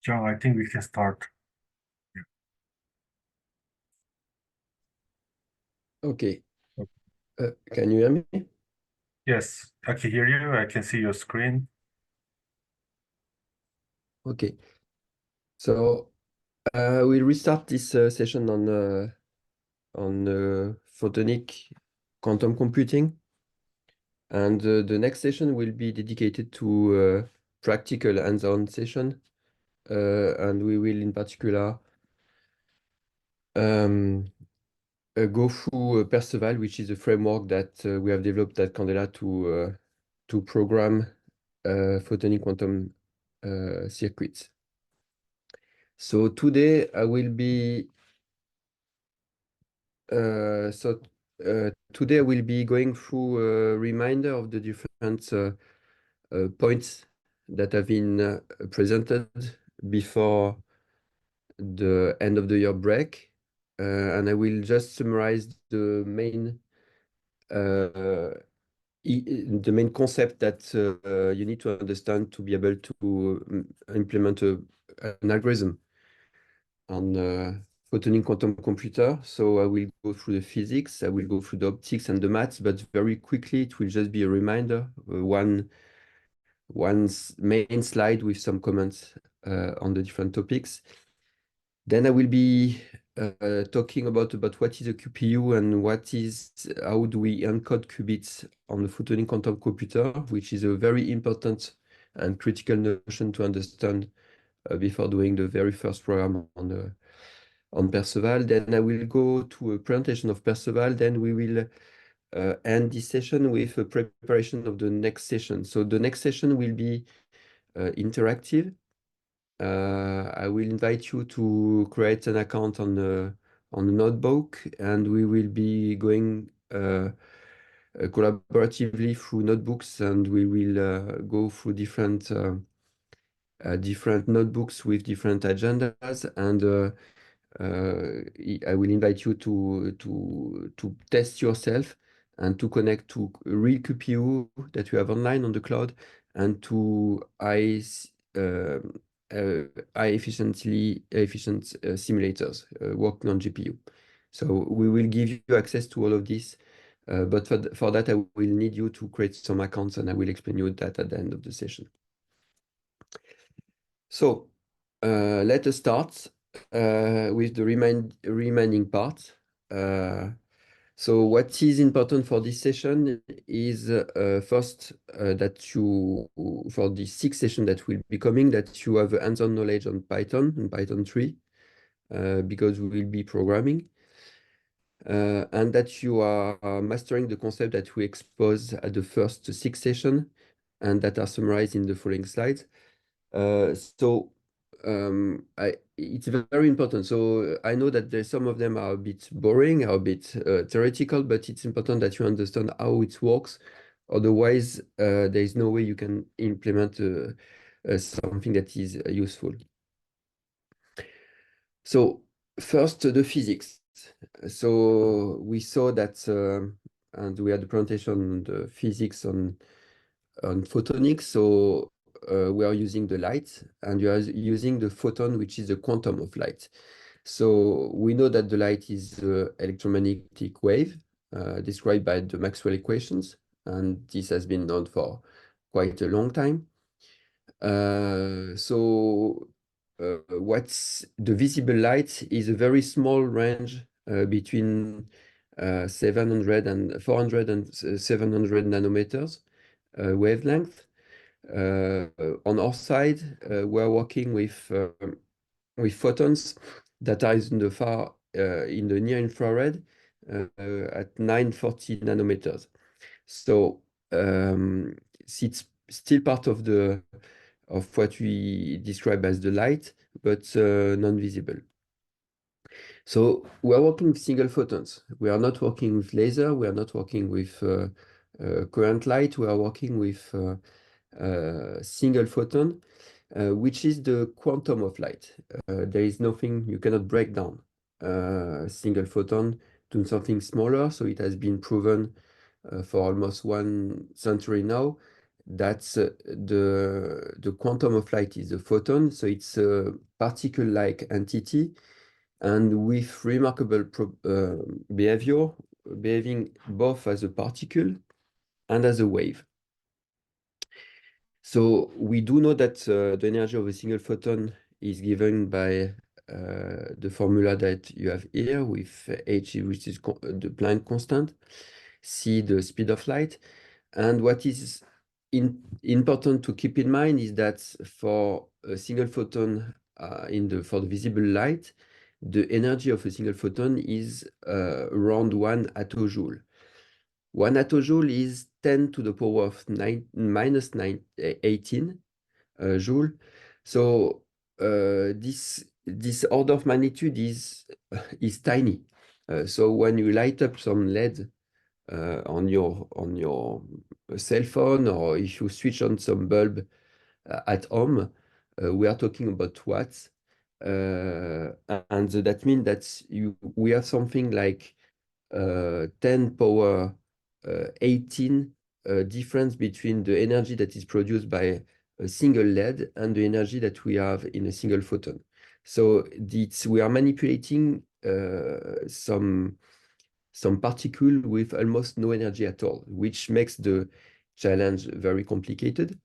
John, I think we can start. Okay. Can you hear me? Yes, I can hear you. I can see your screen. Okay. So we'll restart this session on photonic quantum computing, and the next session will be dedicated to practical hands-on session, and we will in particular um, go through Perceval, which is a framework that we have developed at Candela to program photonic quantum circuits. So today I will be today I will be going through a reminder of the different points that have been presented before the end of the year break, and I will just summarize uh, the main concept that you need to understand to be able to implement an algorithm on photonic quantum computer. So I will go through the physics, I will go through the optics and the maths, but very quickly it will just be a reminder, one main slide with some comments on the different topics. Then I will be talking about what is a QPU and how do we encode qubits on the photonic quantum computer, which is a very important and critical notion to understand before doing the very first program on Perceval. Then I will go to a presentation of Perceval. Then we will end this session with a preparation of the next session. So the next session will be interactive. I will invite you to create an account on the notebook, and we will be going collaboratively through notebooks, and we will go through different notebooks with different agendas, and I will invite you to test yourself and to connect to a real QPU that you have online on the cloud and to efficient simulators working on GPU. So we will give you access to all of this, but for that I will need you to create some accounts, and I will explain you that at the end of the session. So let us start with the remaining part. So what is important for this session is first that you, for the sixth session that will be coming, that you have hands-on knowledge on Python and Python 3, because we will be programming, and that you are mastering the concept that we exposed at the first six session and that are summarized in the following slides. It's very important. So I know that some of them are a bit boring, are a bit theoretical, but it's important that you understand how it works. Otherwise, there is no way you can implement something that is useful. So first, the physics. So we saw that, and we had a presentation on the physics on photonics. So we are using the light, and you are using the photon, which is the quantum of light. So we know that the light is an electromagnetic wave described by the Maxwell equations, and this has been known for quite a long time. What's the visible light is a very small range between 700 and 400 and 700 nanometers wavelength. On our side, we're working with photons that are in the near infrared at 940 nanometers. So it's still part of what we describe as the light, but non-visible. So we are working with single photons. We are not working with laser. We are not working with current light. We are working with single photon, which is the quantum of light. There is nothing you cannot break down single photon to something smaller. So it has been proven for almost 1 century now. That's the quantum of light is a photon, so it's a particle-like entity, and with remarkable behavior, behaving both as a particle and as a wave. So we do know that the energy of a single photon is given by the formula that you have here with h, which is the Planck constant, c, the speed of light. And what is important to keep in mind is that for a single photon for the visible light, the energy of a single photon is around 1 attojoule. 1 attojoule is 10 to the power of minus 18 joule. So this order of magnitude is tiny. So when you light up some LED on your cell phone, or if you switch on some bulb at home, we are talking about watts. And that means that we have something like 10 power 18 difference between the energy that is produced by a single LED and the energy that we have in a single photon. So we are manipulating some particle with almost no energy at all, which makes the challenge very complicated.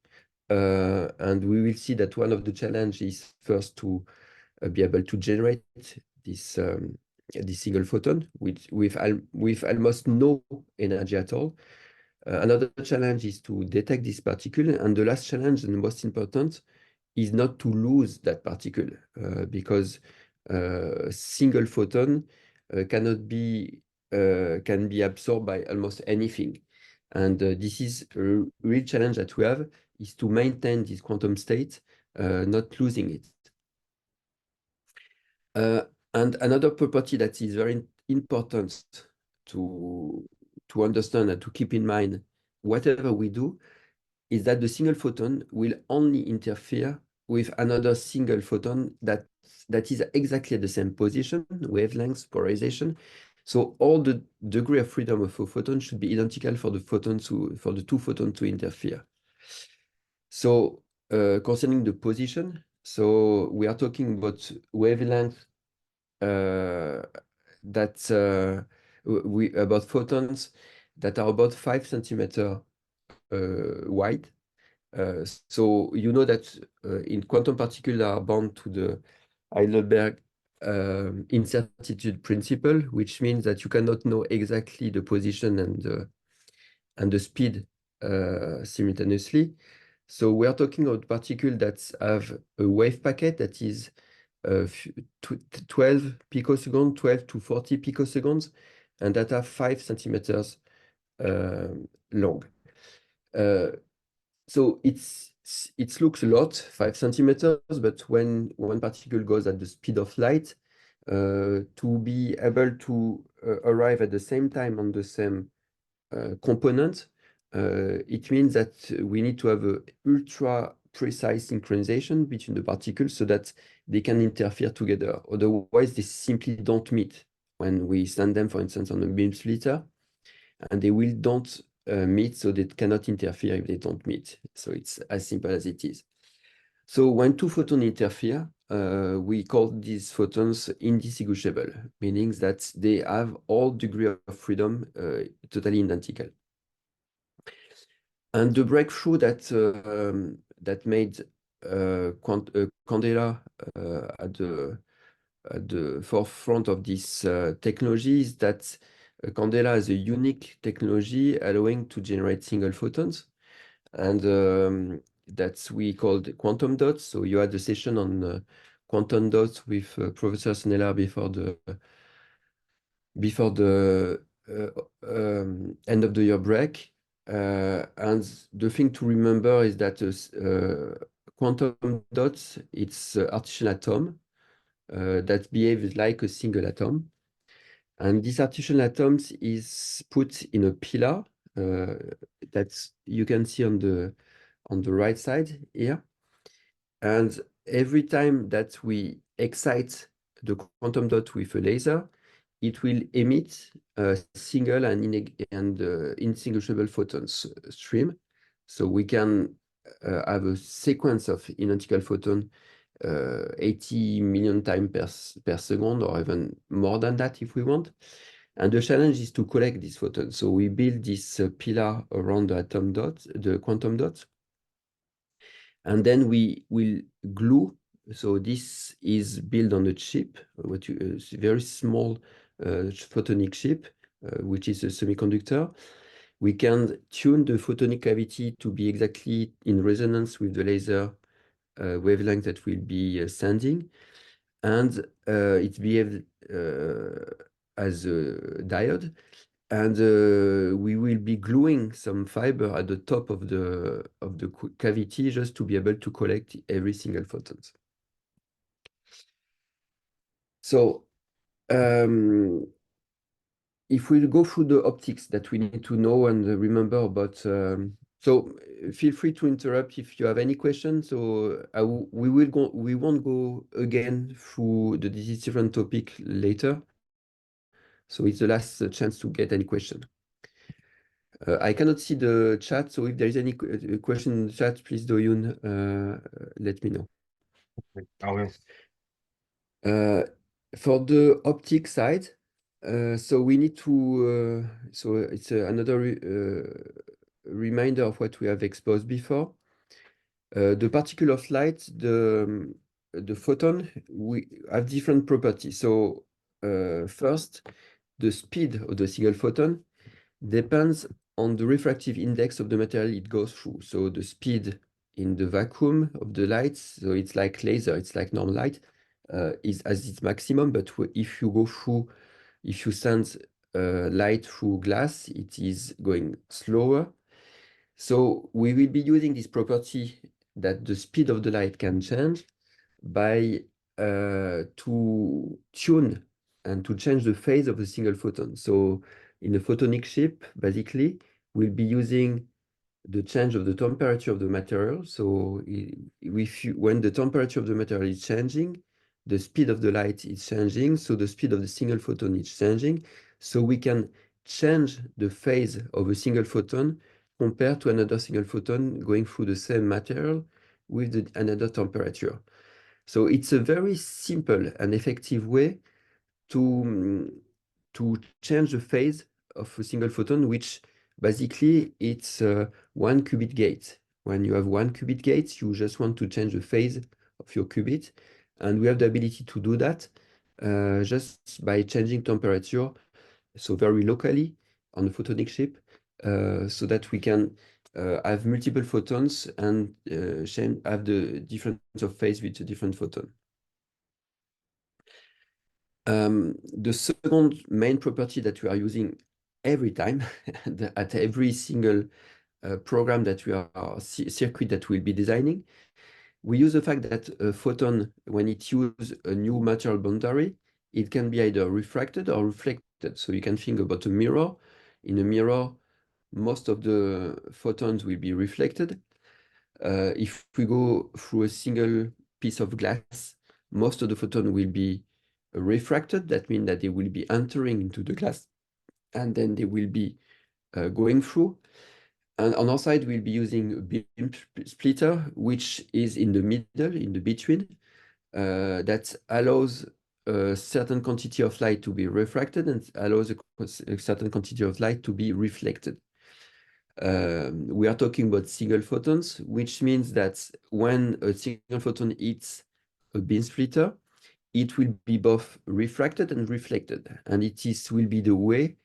And we will see that one of the challenges is first to be able to generate this single photon with almost no energy at all. Another challenge is to detect this particle, and the last challenge, and the most important, is not to lose that particle, because a single photon can be absorbed by almost anything. And this is a real challenge that we have, is to maintain this quantum state, not losing it. And another property that is very important to understand and to keep in mind, whatever we do, is that the single photon will only interfere with another single photon that is exactly at the same position, wavelength, polarization. So all the degree of freedom of a photon should be identical for the two photons to interfere. So concerning the position, so we are talking about wavelength about photons that are about 5 centimeters wide. So you know that in quantum particles are bound to the Heidelberg incertitude principle, which means that you cannot know exactly the position and the speed simultaneously. So we are talking about particles that have a wave packet that is 12 picoseconds, 12 to 40 picoseconds, and that are 5 centimeters long. So it looks a lot, 5 centimeters, but when one particle goes at the speed of light, to be able to arrive at the same time on the same component, it means that we need to have a ultra precise synchronization between the particles so that they can interfere together. Otherwise, they simply don't meet when we send them, for instance, on a beam splitter, and they don't meet, so they cannot interfere if they don't meet. So it's as simple as it is. So when two photons interfere, we call these photons indistinguishable, meaning that they have all degree of freedom totally identical. And the breakthrough that made Candela at the forefront of this technology is that Candela has a unique technology allowing to generate single photons, and that's we called quantum dots. So you had a session on quantum dots with Professor Snella before the end of the year break. And the thing to remember is that quantum dots, it's artificial atom that behaves like a single atom. And this artificial atom is put in a pillar that you can see on the right side here. And every time that we excite the quantum dot with a laser, it will emit a single and indistinguishable photons stream. So we can have a sequence of identical photon 80 million times per second, or even more than that if we want. And the challenge is to collect these photons. So we build this pillar around the atom dots, the quantum dots, and then we will glue. So this is built on a chip, very small photonic chip, which is a semiconductor. We can tune the photonic cavity to be exactly in resonance with the laser wavelength that we'll be sending, and it behaves as a diode. And we will be gluing some fiber at the top of the cavity just to be able to collect every single photons. So if we go through the optics that we need to know and remember about, so feel free to interrupt if you have any questions. So we won't go again through these different topic later. So it's the last chance to get any question. I cannot see the chat, so if there is any question in the chat, please Doyun, let me know. I will. For the optic side, so we need to, so it's another reminder of what we have exposed before. The particle of light, the photon, we have different properties. So first, the speed of the single photon depends on the refractive index of the material it goes through. So the speed in the vacuum of the light, so it's like laser, it's like normal light, is as its maximum. But if you go through, if you send light through glass, it is going slower. So we will be using this property that the speed of the light can change by to tune and to change the phase of a single photon. So in a photonic chip, basically, we'll be using the change of the temperature of the material. So when the temperature of the material is changing, the speed of the light is changing, so the speed of the single photon is changing. So we can change the phase of a single photon compared to another single photon going through the same material with another temperature. So it's a very simple and effective way to change the phase of a single photon, which basically it's 1 qubit gate. When you have 1 qubit gate, you just want to change the phase of your qubit. And we have the ability to do that just by changing temperature, so very locally on the photonic chip, so that we can have multiple photons and have the difference of phase with a different photon. The second main property that we are using every time at every single program that we are circuit that we'll be designing, we use the fact that a photon, when it uses a new material boundary, it can be either refracted or reflected. So you can think about a mirror. In a mirror, most of the photons will be reflected. If we go through a single piece of glass, most of the photon will be refracted. That means that they will be entering into the glass and then they will be going through. And on our side, we'll be using a beam splitter, which is in the middle, in the between, that allows a certain quantity of light to be refracted and allows a certain quantity of light to be reflected. We are talking about single photons, which means that when a single photon hits a beam splitter, it will be both refracted and reflected. And will be the way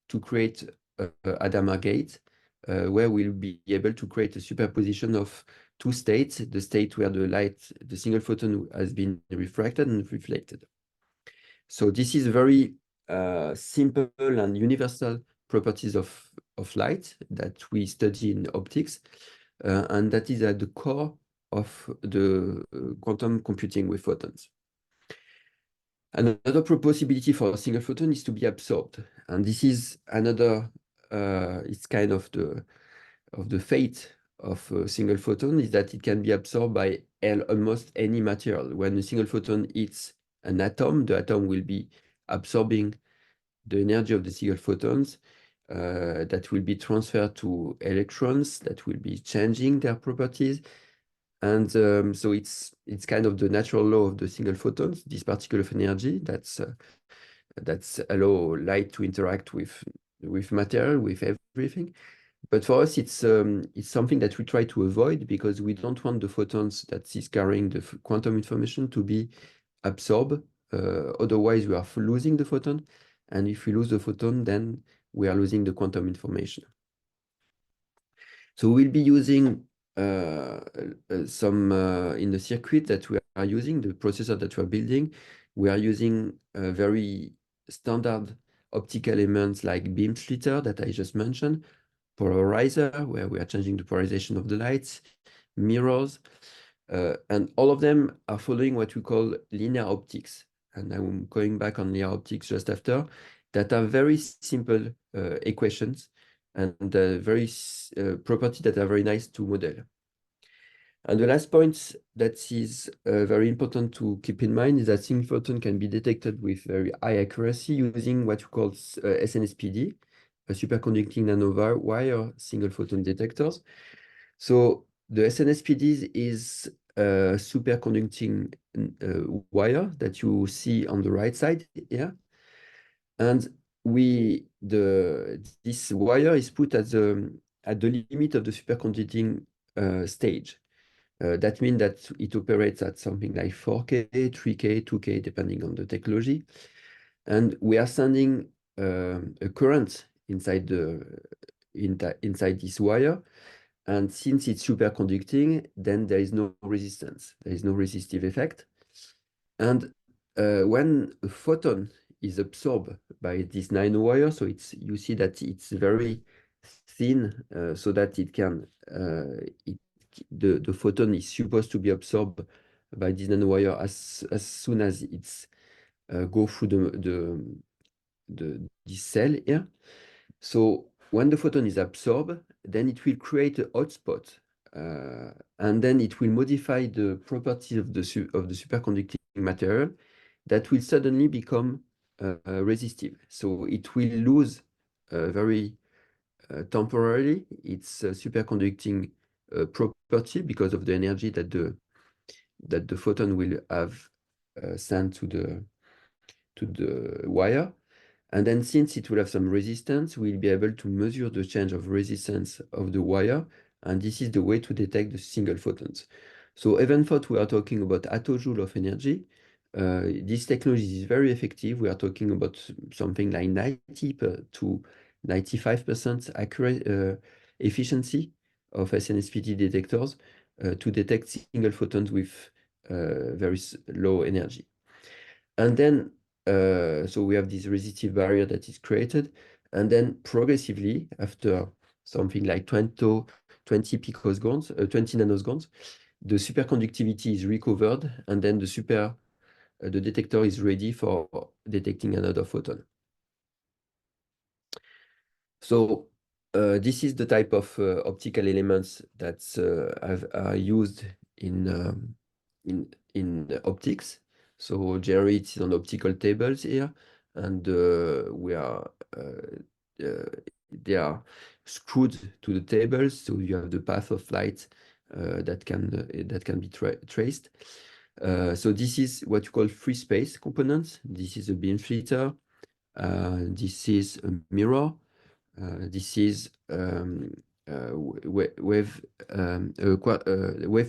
to create a Hadamard gate, where we'll be able to create a superposition of two states, the state where the single photon has been refracted and reflected. So this is very simple and universal properties of light that we study in optics, and that is at the core of the quantum computing with photons. Another possibility for a single photon is to be absorbed, and this is another. It's kind of the fate of a single photon is that it can be absorbed by almost any material. When a single photon hits an atom, the atom will be absorbing the energy of the single photons, that will be transferred to electrons that will be changing their properties. And so it's kind of the natural law of the single photons, this particle of energy that's allow light to interact with material, with everything. But for us, it's something that we try to avoid because we don't want the photons that is carrying the quantum information to be absorbed. Otherwise, we are losing the photon. And if we lose the photon, then we are losing the quantum information. So we'll be using some in the circuit that we are using, the processor that we're building. We are using very standard optical elements like beam splitter that I just mentioned, polarizer, where we are changing the polarization of the lights, mirrors, and all of them are following what we call linear optics. And I'm going back on linear optics just after, that are very simple equations and very properties that are very nice to model. And the last point that is very important to keep in mind is that single photon can be detected with very high accuracy using what we call SNSPD, a superconducting nanowire single photon detectors. So the SNSPD is a superconducting wire that you see on the right side here. And this wire is put at the limit of the superconducting stage. That means that it operates at something like 4K, 3K, 2K, depending on the technology. And we are sending a current inside this wire. And since it's superconducting, then there is no resistance. There is no resistive effect. And when a photon is absorbed by this nanowire, so you see that it's very thin, so that it can the photon is supposed to be absorbed by this nanowire as soon as it's go through this cell here. So when the photon is absorbed, then it will create a hotspot, and then it will modify the properties of the superconducting material that will suddenly become resistive. So it will lose very temporarily its superconducting property because of the energy that the photon will have sent to the wire. And then since it will have some resistance, we'll be able to measure the change of resistance of the wire. And this is the way to detect the single photons. So even though we are talking about attojoule of energy, this technology is very effective. We are talking about something like 90 to 95% accurate efficiency of SNSPD detectors to detect single photons with very low energy. And then so we have this resistive barrier that is created, and then progressively, after something like 20 picosecond, 20 nanosecond, the superconductivity is recovered, and then the detector is ready for detecting another photon. So this is the type of optical elements that are used in optics. So generally it's on optical tables here, and they are screwed to the tables, so you have the path of light that can be traced. So this is what you call free space components. This is a beam splitter. This is a mirror. This is wave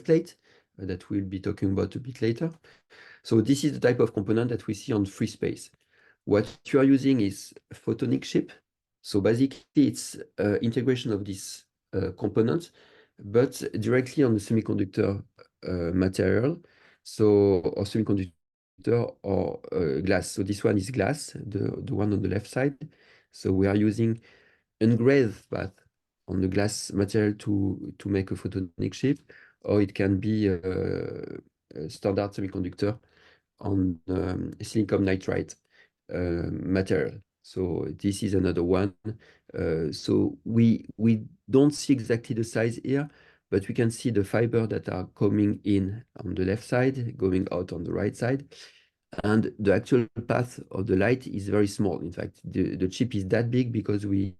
plate that we'll be talking about a bit later. So this is the type of component that we see on free space. What you are using is photonic chip. So basically it's integration of this component, but directly on the semiconductor material. So or semiconductor or glass. So this one is glass, the one on the left side. So we are using engraved path on the glass material to make a photonic chip, or it can be a standard semiconductor on silicon nitride material. So this is another one. So we don't see exactly the size here, but we can see the fiber that are coming in on the left side, going out on the right side. And the actual path of the light is very small. In fact, the chip is that big because we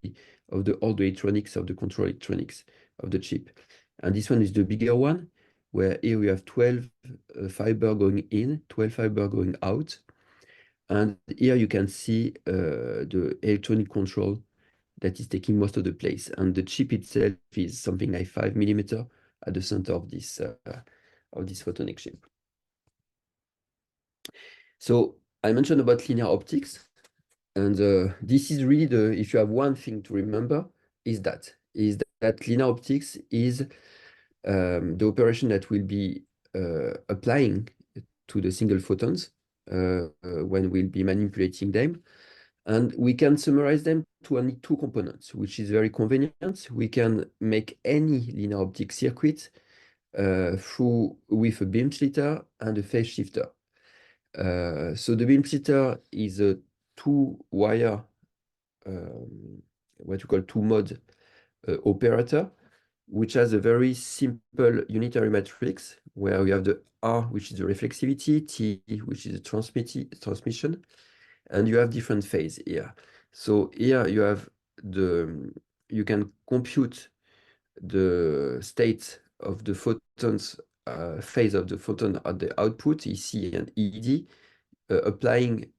of all the electronics, of the control electronics of the chip. And this one is the bigger one, where here we have 12 fiber going in, 12 fiber going out. And here you can see the electronic control that is taking most of the place. And the chip itself is something like 5 millimeter at the center of this photonic chip. So I mentioned about linear optics. And this is really if you have one thing to remember, is that linear optics is the operation that will be applying to the single photons when we'll be manipulating them. And we can summarize them to only two components, which is very convenient. We can make any linear optic circuit with a beam splitter and a phase shifter. So the beam splitter is a two-wire, what you call two-mode operator, which has a very simple unitary matrix where we have the R, which is the reflexivity, T, which is the transmission, and you have different phase here. So here you have you can compute the state of the photons, phase of the photon at the output, EC and ED, applying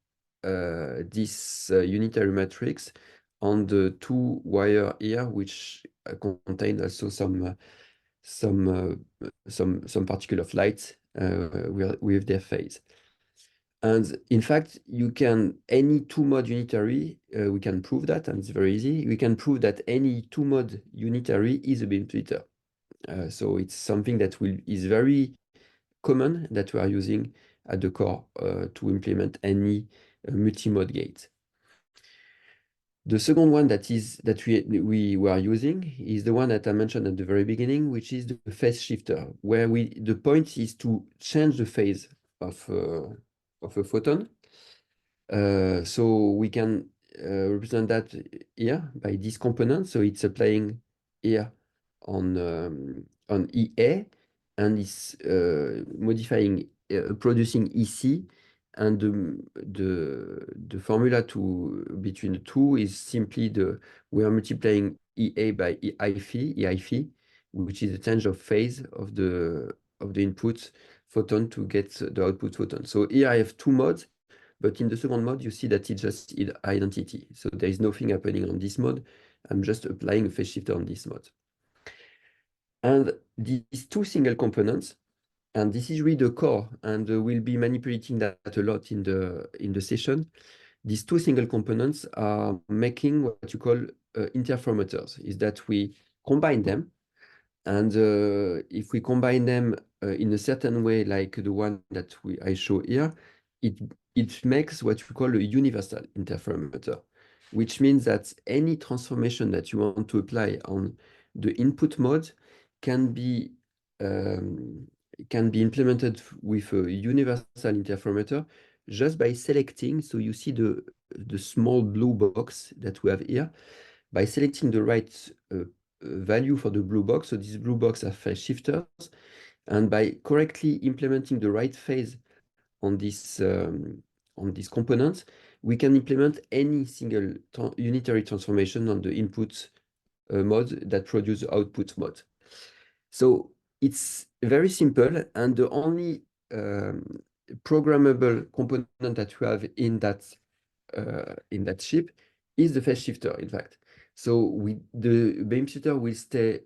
this unitary matrix on the two wire here, which contain also some particle of light with their phase. And in fact, you can, any two-mode unitary, we can prove that, and it's very easy. We can prove that any two-mode unitary is a beam splitter. So it's something that is very common that we are using at the core to implement any multi-mode gate. The second one that we were using is the one that I mentioned at the very beginning, which is the phase shifter, where the point is to change the phase of a photon. So we can represent that here by this component. So it's applying here on EA, and it's modifying, producing EC. And the formula between the two is simply we are multiplying EA by EI which is the change of phase of the input photon to get the output photon. So here I have two modes, but in the second mode, you see that it's just identity. So there is nothing happening on this mode. I'm just applying a phase shifter on this mode. And these two single components, and this is really the core, and we'll be manipulating that a lot in the session. These two single components are making what you call interferometers, is that we combine them. And if we combine them in a certain way, like the one that I show here, it makes what we call a universal interferometer, which means that any transformation that you want to apply on the input mode can be implemented with a universal interferometer just by selecting. So you see the small blue box that we have here. By selecting the right value for the blue box, so this blue box are phase shifters, and by correctly implementing the right phase on this component, we can implement any single unitary transformation on the input mode that produce the output mode. So it's very simple, and the only programmable component that we have in that chip is the phase shifter, in fact. So the beam splitter will stay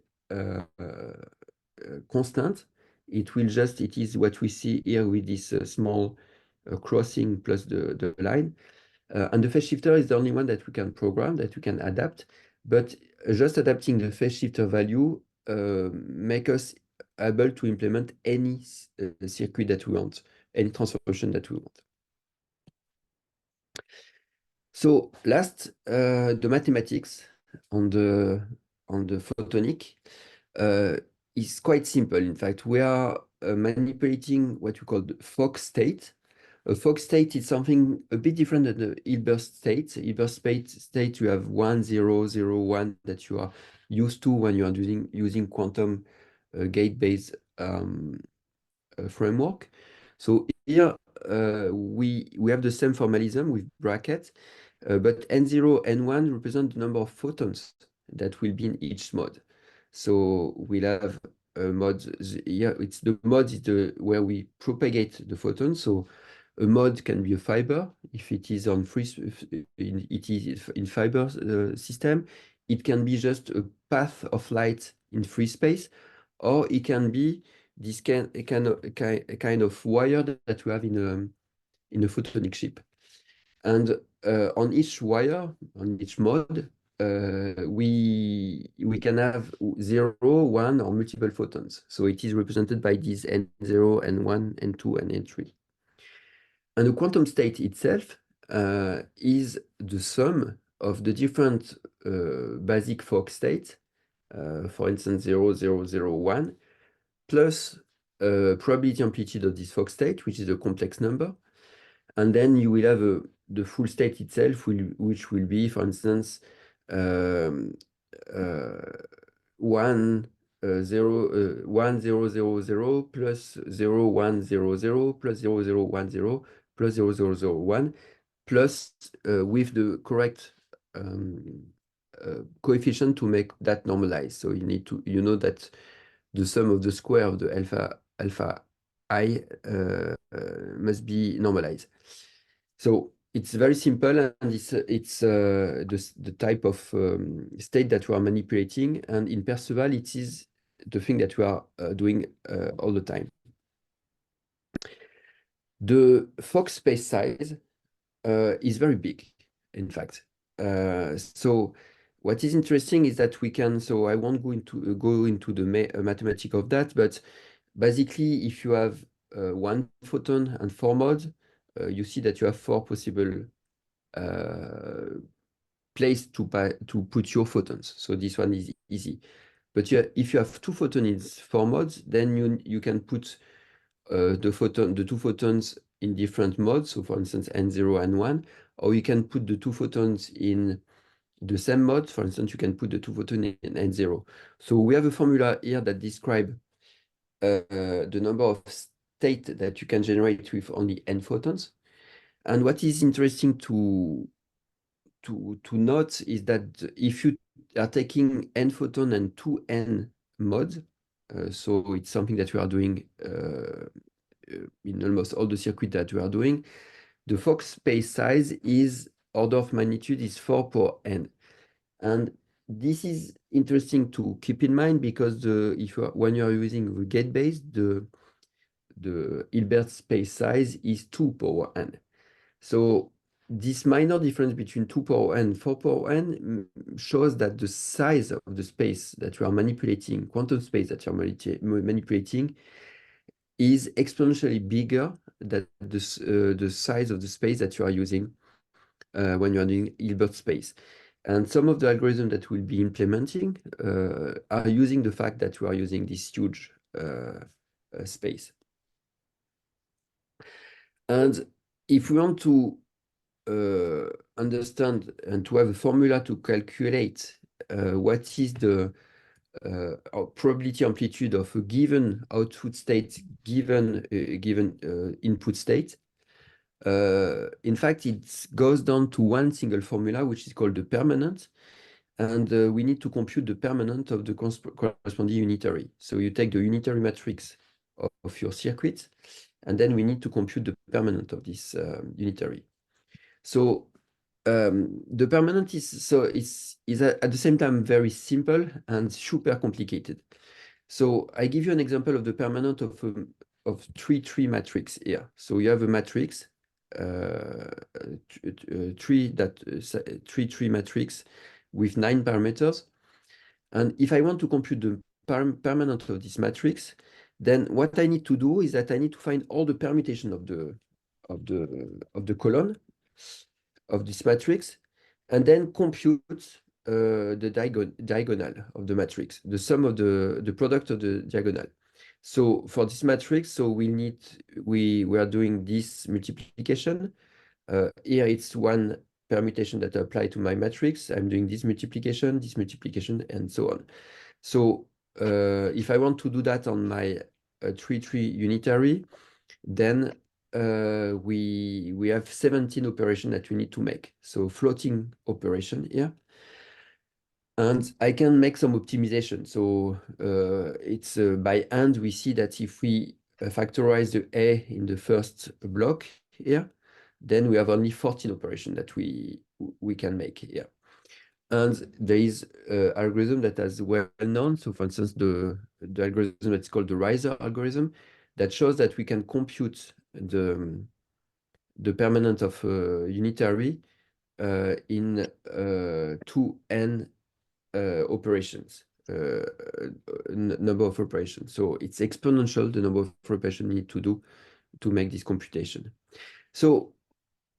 constant. It is what we see here with this small crossing plus the line. And the phase shifter is the only one that we can program, that we can adapt. But just adapting the phase shifter value make us able to implement any circuit that we want, any transformation that we want. So last, the mathematics on the photonic is quite simple. In fact, we are manipulating what we call the Fock state. A Fock state is something a bit different than the Hilbert state. Hilbert state, you have 1, 0, 0, 1 that you are used to when you are using quantum gate-based framework. So here we have the same formalism with brackets, but N0, N1 represent the number of photons that will be in each mode. So we'll have a mode here. It's the mode is the where we propagate the photon. So a mode can be a fiber if it is on it is in fiber system. It can be just a path of light in free space, or it can be this a kind of wire that we have in a photonic chip. And on each wire, on each mode, we can have 0, 1, or multiple photons. So it is represented by these N0, N1, N2, and N3. And the quantum state itself is the sum of the different basic Fock states, for instance, 0, 0, 0, 1, plus probability amplitude of this Fock state, which is a complex number. And then you will have the full state itself, which will be, for instance, 1, 1, 0, 0, 0, plus 0, 1, 0, 0, plus 0, 0, 1, 0, plus 0, 0, 0, 1, plus with the correct coefficient to make that normalize. So you need to, you know that the sum of the square of the alpha I must be normalized. So it's very simple, and it's the type of state that we are manipulating. And in Perceval, it is the thing that we are doing all the time. The Fock space size is very big, in fact. So what is interesting is that we can, so I won't go into the mathematics of that, but basically, if you have 1 photon and 4 modes, you see that you have 4 possible place to put your photons. So this one is easy. But if you have 2 photons in 4 modes, then you can put the 2 photons in different modes. So for instance, N0 and 1, or you can put the 2 photons in the same mode. For instance, you can put the 2 photons in N0. So we have a formula here that describes the number of states that you can generate with only n photons. And what is interesting to note is that if you are taking n photon and 2n modes, so it's something that we are doing in almost all the circuits that we are doing, the Fock space size is order of magnitude is 4 power n. And this is interesting to keep in mind because when you are using the gate base, the Hilbert space size is 2 power n. So this minor difference between 2 power n and 4 power n shows that the size of the space that you are manipulating, quantum space that you are manipulating, is exponentially bigger than the size of the space that you are using when you are doing Hilbert space. And some of the algorithms that we'll be implementing are using the fact that we are using this huge space. And if we want to understand and to have a formula to calculate what is the probability amplitude of a given output state given input state, in fact, it goes down to one single formula, which is called the permanent. And we need to compute the permanent of the corresponding unitary. So you take the unitary matrix of your circuit, and then we need to compute the permanent of this unitary. So the permanent is at the same time very simple and super complicated. So I give you an example of the permanent of 3-3 matrix here. So you have a matrix, 3-3 matrix with 9 parameters. And if I want to compute the permanent of this matrix, then what I need to do is that I need to find all the permutation of the column of this matrix, and then compute the diagonal of the matrix, the sum of the product of the diagonal. So for this matrix, so we are doing this multiplication. Here it's one permutation that apply to my matrix. I'm doing this multiplication, and so on. So if I want to do that on my 3-3 unitary, then we have 17 operations that we need to make. So floating operation here. And I can make some optimization. So it's by hand, we see that if we factorize the A in the first block here, then we have only 14 operations that we can make here. And there is an algorithm that is well known. So for instance, the algorithm that's called the Riser algorithm that shows that we can compute the permanent of unitary in 2n operations, number of operations. So it's exponential, the number of operations you need to do to make this computation. So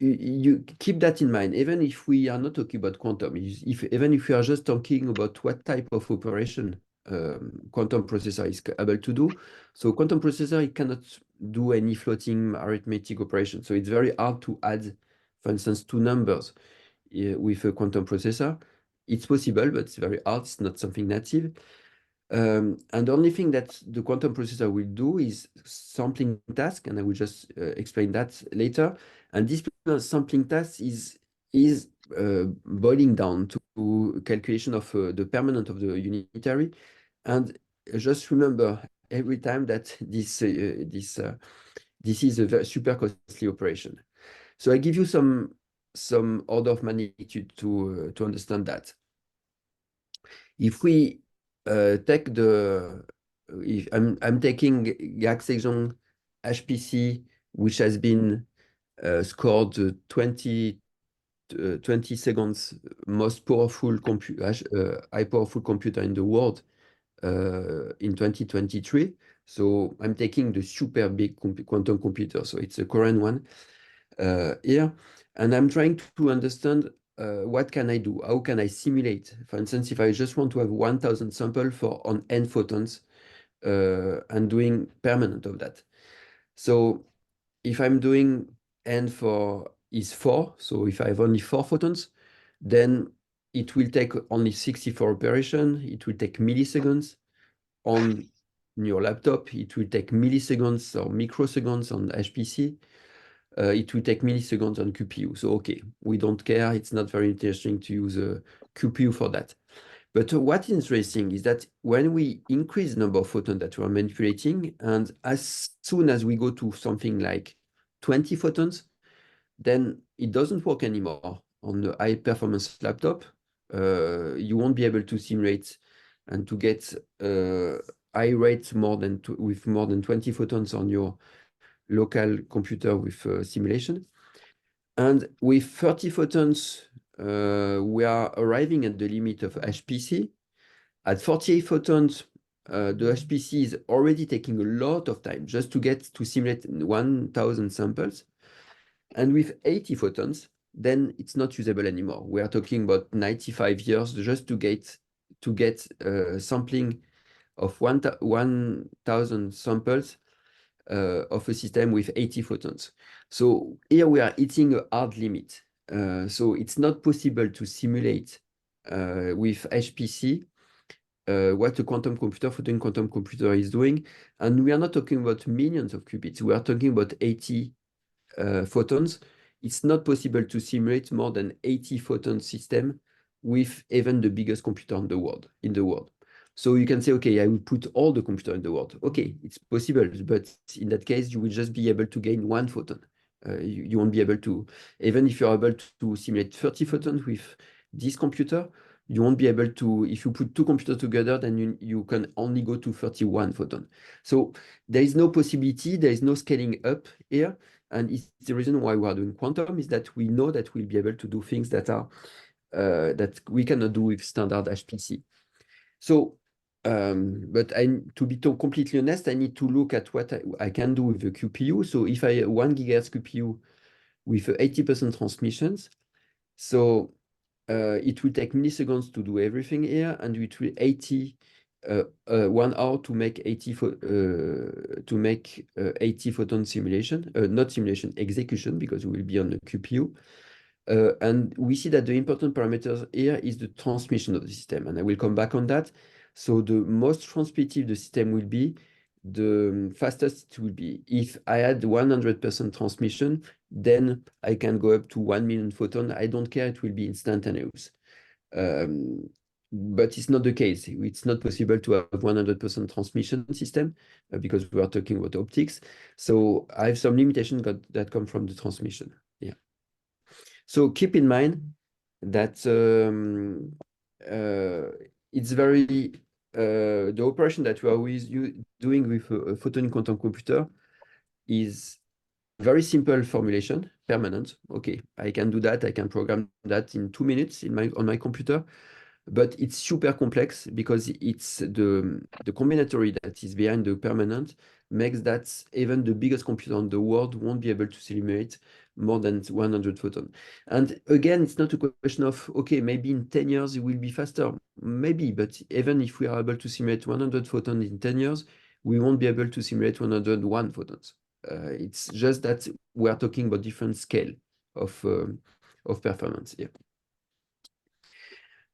you keep that in mind, even if we are not talking about quantum, even if we are just talking about what type of operation quantum processor is able to do. So quantum processor, it cannot do any floating arithmetic operation. So it's very hard to add, for instance, two numbers with a quantum processor. It's possible, but it's very hard. It's not something native. And the only thing that the quantum processor will do is sampling task, and I will just explain that later. And this sampling task is boiling down to calculation of the permanent of the unitary. And just remember every time that this is a very super costly operation. So I give you some order of magnitude to understand that. If we take if I'm taking Gaxejon HPC, which has been scored 20 seconds most powerful high powerful computer in the world in 2023. So I'm taking the super big quantum computer. So it's a current one here. And I'm trying to understand what can I do? How can I simulate? For instance, if I just want to have 1,000 sample for on n photons and doing permanent of that. So if I'm doing n for is 4, so if I have only 4 photons, then it will take only 64 operation. It will take milliseconds. On your laptop, it will take milliseconds or microseconds on HPC. It will take milliseconds on QPU. So, okay, we don't care. It's not very interesting to use a QPU for that. But what is interesting is that when we increase the number of photons that we are manipulating, and as soon as we go to something like 20 photons, then it doesn't work anymore on the high performance laptop. You won't be able to simulate and to get high rates with more than 20 photons on your local computer with simulation. And with 30 photons, we are arriving at the limit of HPC. At 48 photons, the HPC is already taking a lot of time just to get to simulate 1,000 samples. And with 80 photons, then it's not usable anymore. We are talking about 95 years just to get sampling of 1,000 samples of a system with 80 photons. So here we are hitting a hard limit. So it's not possible to simulate with HPC what a quantum computer, floating quantum computer is doing. And we are not talking about millions of qubits. We are talking about 80 photons. It's not possible to simulate more than 80 photon system with even the biggest computer in the world. So you can say, okay, I will put all the computer in the world. Okay, it's possible, but in that case, you will just be able to gain 1 photon. You won't be able to, even if you're able to simulate 30 photons with this computer, you won't be able to, if you put 2 computers together, then you can only go to 31 photon. So there is no possibility, there is no scaling up here. And it's the reason why we are doing quantum is that we know that we'll be able to do things that are that we cannot do with standard HPC. So, but to be completely honest, I need to look at what I can do with the QPU. So if I have 1 GHz QPU with 80% transmissions, so it will take milliseconds to do everything here, and it will 1 hour to make 80 photon simulation, not simulation, execution, because we will be on the QPU. And we see that the important parameters here is the transmission of the system, and I will come back on that. So the most transmittive the system will be, the fastest it will be. If I had 100% transmission, then I can go up to 1 million photon. I don't care, it will be instantaneous. but it's not the case. It's not possible to have 100% transmission system because we are talking about optics. So I have some limitations that come from the transmission. Yeah. So keep in mind that it's very the operation that we are always doing with a photonic quantum computer is very simple formulation, permanent. Okay, I can do that. I can program that in 2 minutes on my computer, but it's super complex because it's the combinatory that is behind the permanent makes that even the biggest computer in the world won't be able to simulate more than 100 photons. And again, it's not a question of, okay, maybe in 10 years it will be faster. Maybe, but even if we are able to simulate 100 photons in 10 years, we won't be able to simulate 101 photons. It's just that we are talking about different scale of performance here.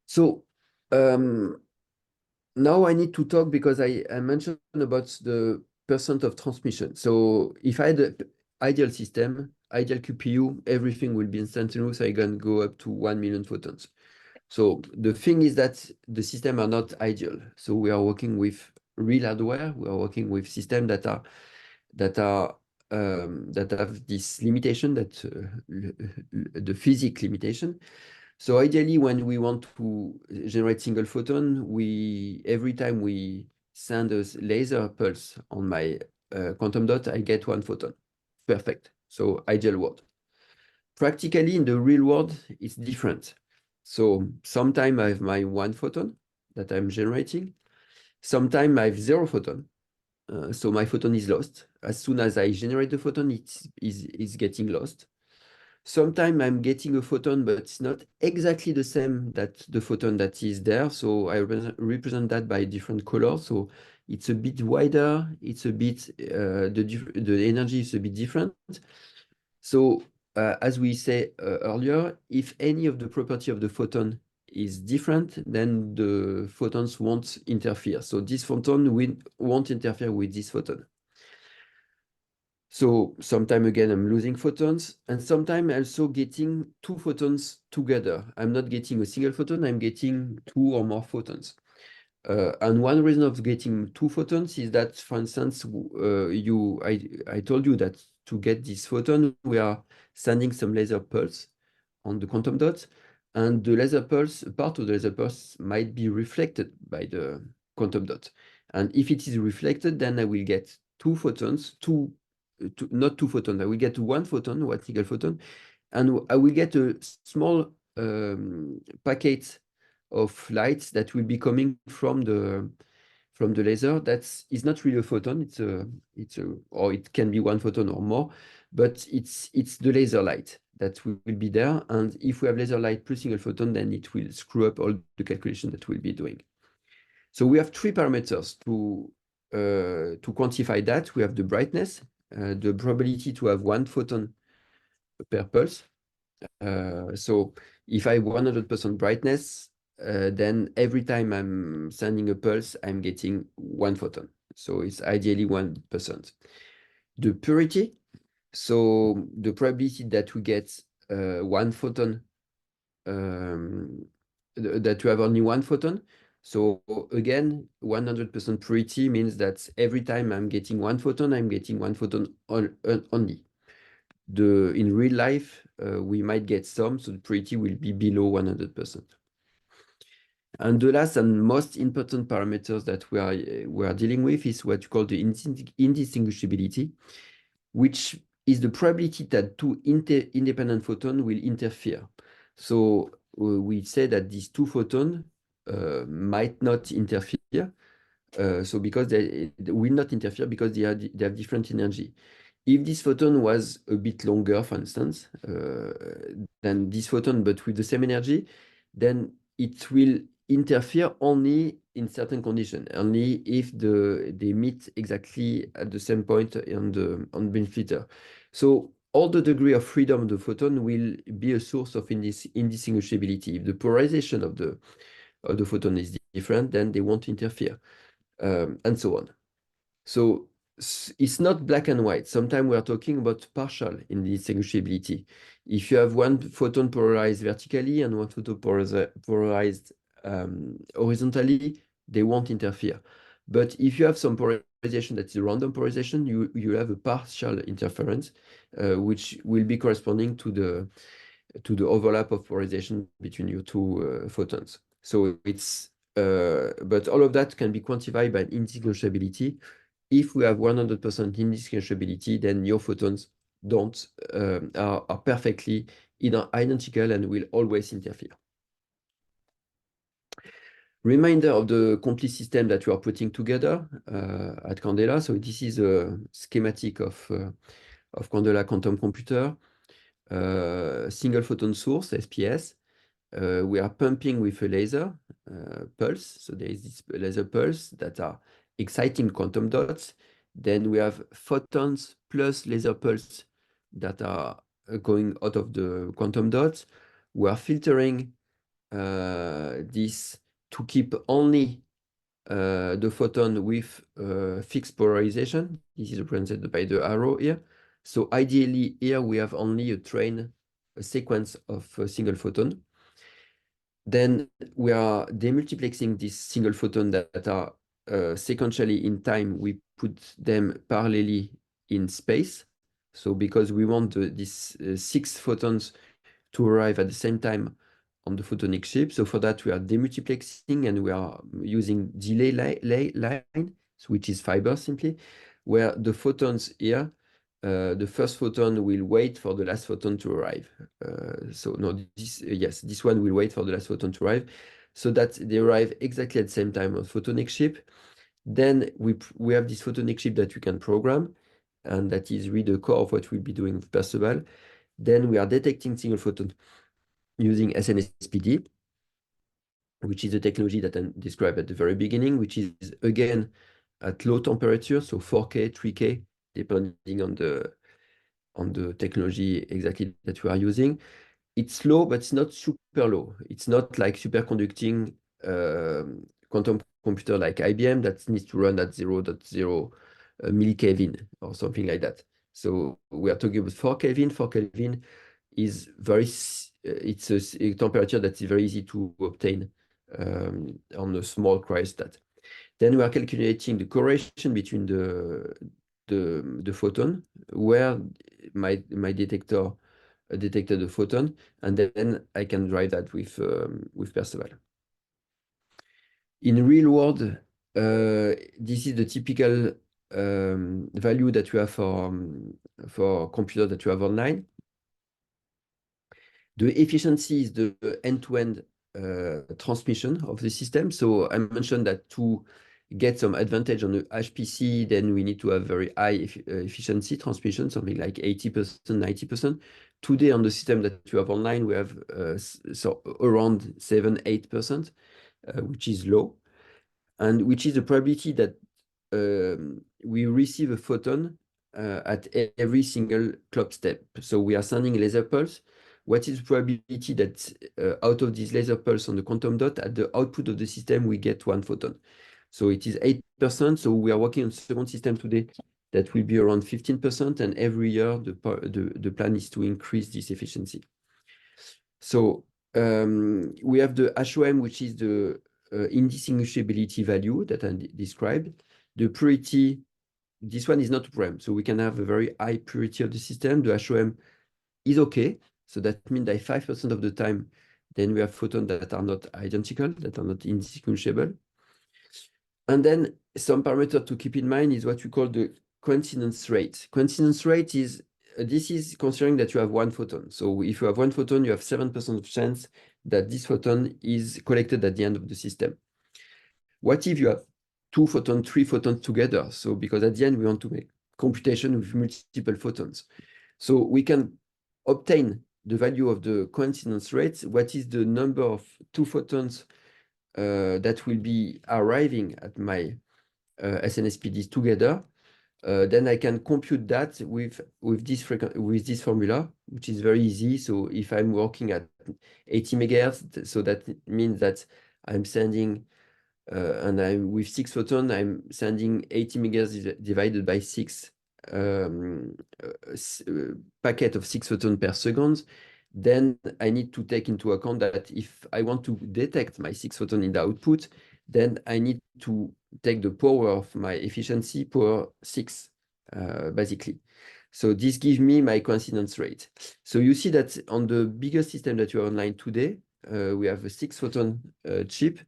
So now I need to talk because I mentioned about the percent of transmission. So if I had an ideal system, ideal QPU, everything will be instantaneous. I can go up to 1 million photons. So the thing is that the systems are not ideal. So we are working with real hardware. We are working with systems that have this limitation, that the physics limitation. So ideally, when we want to generate single photon, every time we send a laser pulse on my quantum dot, I get 1 photon. Perfect. So ideal world. Practically, in the real world, it's different. So sometimes I have my 1 photon that I'm generating. Sometimes I have 0 photon. So my photon is lost. As soon as I generate the photon, it is getting lost. Sometimes I'm getting a photon, but it's not exactly the same that the photon that is there. So I represent that by different colors. So it's a bit wider. It's a bit, the energy is a bit different. So as we say earlier, if any of the property of the photon is different, then the photons won't interfere. So this photon won't interfere with this photon. So sometime again, I'm losing photons, and sometimes also getting 2 photons together. I'm not getting a single photon, I'm getting 2 or more photons. And one reason of getting 2 photons is that, for instance, I told you that to get this photon, we are sending some laser pulse on the quantum dot, and the laser pulse, part of the laser pulse might be reflected by the quantum dot. And if it is reflected, then I will get 2 photons, not 2 photons, I will get 1 photon, 1 single photon, and I will get a small packet of lights that will be coming from the laser. That is not really a photon. Or it can be 1 photon or more, but it's the laser light that will be there. And if we have laser light plus single photon, then it will screw up all the calculation that we'll be doing. So we have 3 parameters to quantify that. We have the brightness, the probability to have 1 photon per pulse. So if I have 100% brightness, then every time I'm sending a pulse, I'm getting 1 photon. So it's ideally 1%. The purity, so the probability that we get 1 photon, that you have only 1 photon. So again, 100% purity means that every time I'm getting 1 photon, I'm getting 1 photon only. In real life, we might get some, so the purity will be below 100%. And the last and most important parameters that we are dealing with is what you call the indistinguishability, which is the probability that 2 independent photons will interfere. So we say that these 2 photons might not interfere. So because they will not interfere because they have different energy. If this photon was a bit longer, for instance, than this photon, but with the same energy, then it will interfere only in certain conditions, only if they meet exactly at the same point on the beam splitter. So all the degree of freedom of the photon will be a source of indistinguishability. If the polarization of the photon is different, then they won't interfere, and so on. So it's not black and white. Sometimes we are talking about partial indistinguishability. If you have 1 photon polarized vertically and 1 photon polarized horizontally, they won't interfere. But if you have some polarization that's a random polarization, you have a partial interference, which will be corresponding to the overlap of polarization between your two photons. So it's but all of that can be quantified by indistinguishability. If we have 100% indistinguishability, then your photons don't are perfectly identical and will always interfere. Reminder of the complete system that we are putting together at Candela. So this is a schematic of Candela quantum computer, single photon source, SPS. We are pumping with a laser pulse. So there is this laser pulse that are exciting quantum dots. Then we have photons plus laser pulse that are going out of the quantum dots. We are filtering this to keep only the photon with fixed polarization. This is represented by the arrow here. So ideally here we have only a sequence of a single photon. Then we are demultiplexing this single photon that are sequentially in time. We put them parallelly in space. So because we want these 6 photons to arrive at the same time on the photonic chip. So for that, we are demultiplexing and we are using delay line, which is fiber simply, where the photons here, the first photon will wait for the last photon to arrive. So no, this one will wait for the last photon to arrive, so that they arrive exactly at the same time on photonic chip. Then we have this photonic chip that we can program, and that is really the core of what we'll be doing with Perceval. Then we are detecting single photon using SNSPD, which is the technology that I described at the very beginning, which is again at low temperature, so 4K, 3K, depending on the technology exactly that we are using. It's low, but it's not super low. It's not like superconducting quantum computer like IBM that needs to run at 0.0 millikelvin or something like that. So we are talking about 4 Kelvin. 4 Kelvin is it's a temperature that is very easy to obtain on a small cryostat. Then we are calculating the correlation between the photon, where my detector detected the photon, and then I can drive that with Perceval. In real world, this is the typical value that you have for computer that you have online. The efficiency is the end-to-end transmission of the system. So I mentioned that to get some advantage on the HPC, then we need to have very high efficiency transmission, something like 80%, 90%. Today on the system that you have online, we have so around 7, 8%, which is low, and which is the probability that we receive a photon at every single clock step. So we are sending a laser pulse. What is the probability that out of this laser pulse on the quantum dot, at the output of the system, we get 1 photon? So it is 8%. So we are working on a second system today that will be around 15%. And every year, the plan is to increase this efficiency. So we have the HOM, which is the indistinguishability value that I described. The purity, this one is not a problem. So we can have a very high purity of the system. The HOM is okay. So that means that 5% of the time, then we have photons that are not identical, that are not indistinguishable. And then some parameter to keep in mind is what we call the coincidence rate. Coincidence rate is, this is considering that you have 1 photon. So if you have 1 photon, you have 7% of chance that this photon is collected at the end of the system. What if you have 2 photons, 3 photons together? So because at the end, we want to make computation with multiple photons. So we can obtain the value of the coincidence rate. What is the number of 2 photons that will be arriving at my SNSPDs together? Then I can compute that with this formula, which is very easy. So if I'm working at 80 megahertz, so that means that I'm sending and I'm with 6 photons, I'm sending 80 megahertz divided by 6 packet of 6 photons per second. then I need to take into account that if I want to detect my 6 photons in the output, then I need to take the power of my efficiency power 6, basically. So this gives me my coincidence rate. So you see that on the biggest system that you have online today, we have a 6 photon chip.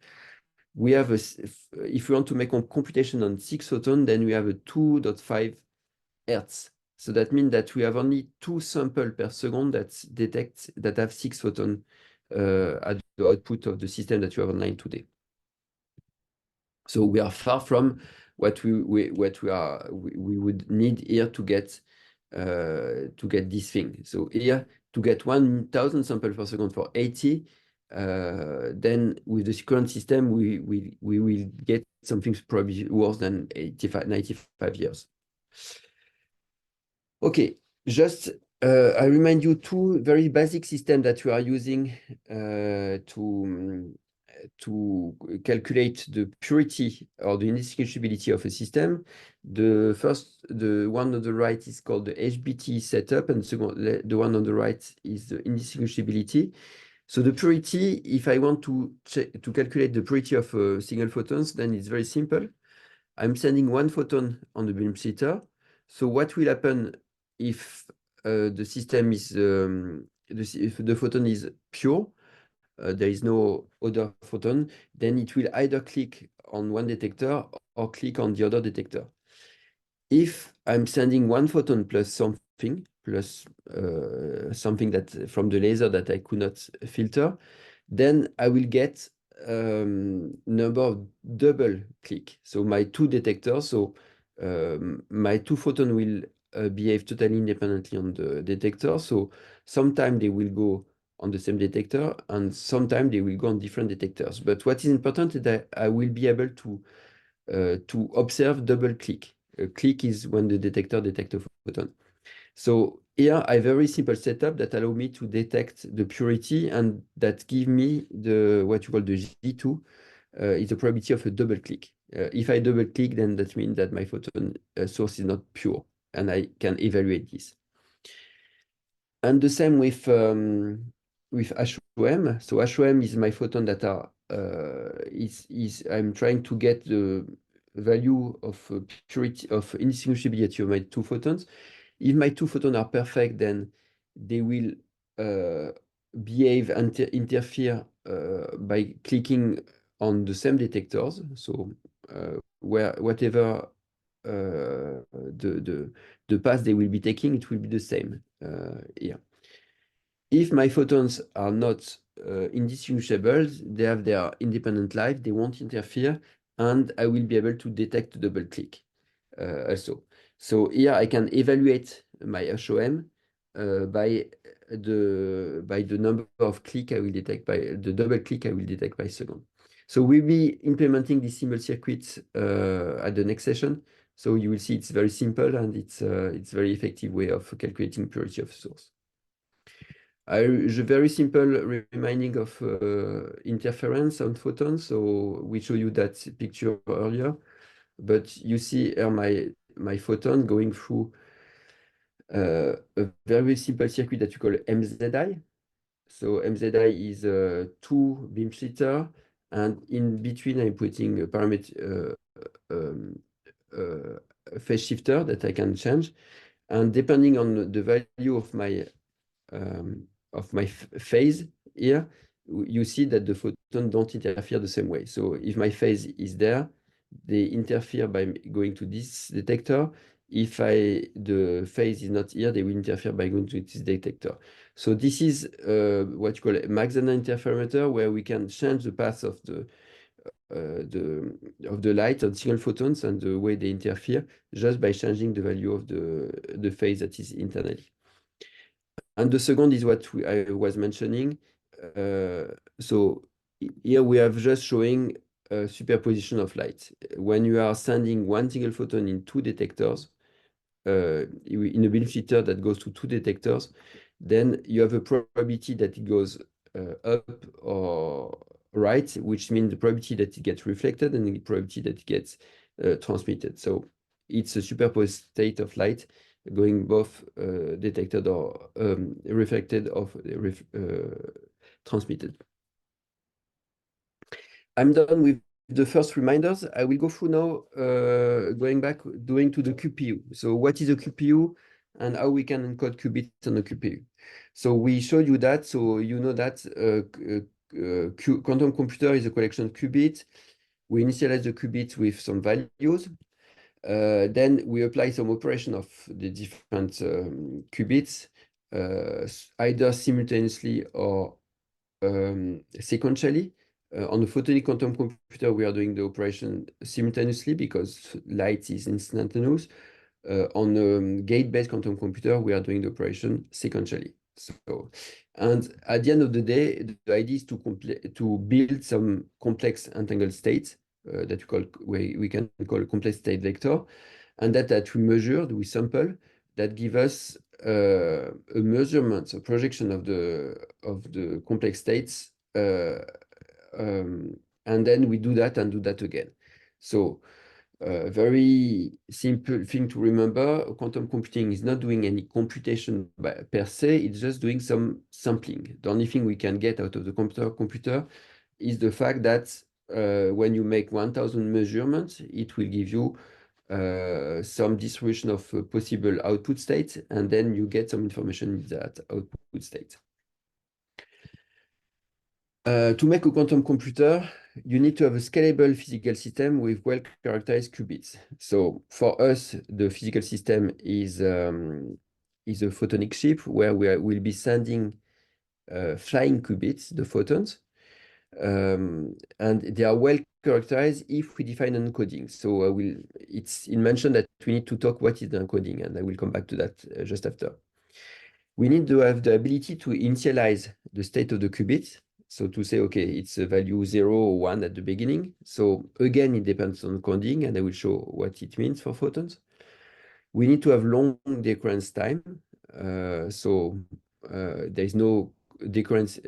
We have if we want to make a computation on 6 photons, then we have a 2.5 hertz. So that means that we have only 2 samples per second that have 6 photons at the output of the system that you have online today. So we are far from what we would need here to get this thing. So here to get 1,000 samples per second for 80, then with the current system we will get something probably worse than 95 years. Okay, just I remind you 2 very basic systems that we are using to calculate the purity or the indistinguishability of a system. The one on the right is called the HBT setup, and the one on the right is the indistinguishability. So the purity, if I want to calculate the purity of single photons, then it's very simple. I'm sending 1 photon on the beam splitter. So what will happen if the system is if the photon is pure? There is no other photon, then it will either click on one detector or click on the other detector. If I'm sending 1 photon plus something, something that from the laser that I could not filter, then I will get number of double click. So my 2 detectors, so my 2 photon will behave totally independently on the detector. So sometimes they will go on the same detector, and sometimes they will go on different detectors. But what is important is that I will be able to observe double click. A click is when the detector detects a photon. So here I have a very simple setup that allow me to detect the purity, and that give me what you call the G2, is the probability of a double click. If I double click, then that means that my photon source is not pure, and I can evaluate this. And the same with HOM. So HOM is my photon that are I'm trying to get the value of purity of indistinguishability of my 2 photons. If my 2 photons are perfect, then they will behave and interfere by clicking on the same detectors. So whatever the path they will be taking, it will be the same here. If my photons are not indistinguishable, they have their independent life, they won't interfere, and I will be able to detect double click also. So here I can evaluate my HOM by the number of click I will detect by the double click I will detect by second. So we'll be implementing this simple circuit at the next session. So you will see it's very simple, and it's very effective way of calculating purity of source. A very simple reminding of interference on photons. So we show you that picture earlier, but you see here my photon going through a very simple circuit that you call MZI. So MZI is 2 beam splitter, and in between I'm putting a parameter phase shifter that I can change, and depending on the value of my phase here, you see that the photon don't interfere the same way. So if my phase is there, they interfere by going to this detector. If the phase is not here, they will interfere by going to this detector. So this is what you call a Mach-Zehnder interferometer, where we can change the path of the light on single photons and the way they interfere just by changing the value of the phase that is internally. And the second is what I was mentioning. So here we have just showing a superposition of light. When you are sending 1 single photon in 2 detectors, in a beam splitter that goes to 2 detectors, then you have a probability that it goes up or right, which means the probability that it gets reflected and the probability that it gets transmitted. So it's a superposed state of light going both detected or reflected or transmitted. I'm done with the first reminders. I will go through now, going to the QPU. So what is a QPU and how we can encode qubits on a QPU? So we showed you that, so you know that quantum computer is a collection of qubits. We initialize the qubits with some values. Then we apply some operation of the different qubits, either simultaneously or sequentially. On a photonic quantum computer, we are doing the operation simultaneously because light is instantaneous. On a gate-based quantum computer, we are doing the operation sequentially. So, and at the end of the day, the idea is to build some complex entangled states that we can call a complex state vector, and that we measured, we sample, that give us a measurement, a projection of the complex states, and then we do that and do that again. So very simple thing to remember, quantum computing is not doing any computation per se, it's just doing some sampling. The only thing we can get out of the computer is the fact that when you make 1000 measurements, it will give you some distribution of possible output states, and then you get some information in that output state. To make a quantum computer, you need to have a scalable physical system with well-characterized qubits. So for us, the physical system is a photonic chip where we'll be sending flying qubits, the photons, and they are well characterized if we define an encoding. So it's mentioned that we need to talk what is the encoding, and I will come back to that just after. We need to have the ability to initialize the state of the qubits. So to say, okay, it's a value 0 or 1 at the beginning. So again, it depends on coding, and I will show what it means for photons. We need to have long decoherence time. There is no decoherence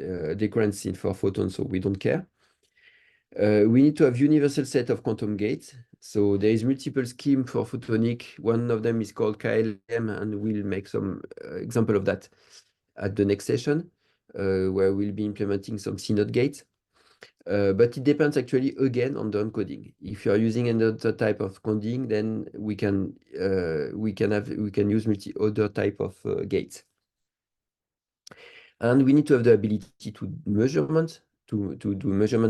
for photons, so we don't care. We need to have universal set of quantum gates. So there is multiple scheme for photonic. One of them is called KLM, and we'll make some example of that at the next session, where we'll be implementing some CNOT gates. But it depends actually again on the encoding. If you are using another type of coding, then we can use other type of gates. And we need to have the ability to do measurement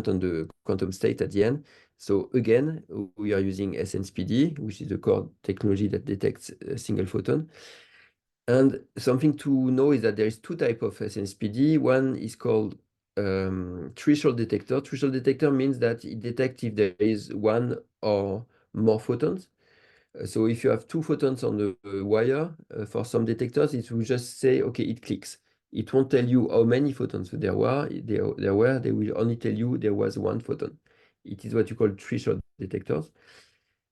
on the quantum state at the end. So again, we are using SNSPD, which is the core technology that detects a single photon. And something to know is that there is two types of SNSPD. One is called threshold detector. Threshold detector means that it detects if there is one or more photons. So if you have two photons on the wire, for some detectors, it will just say, okay, it clicks. It won't tell you how many photons there were. They will only tell you there was one photon. It is what you call threshold detectors.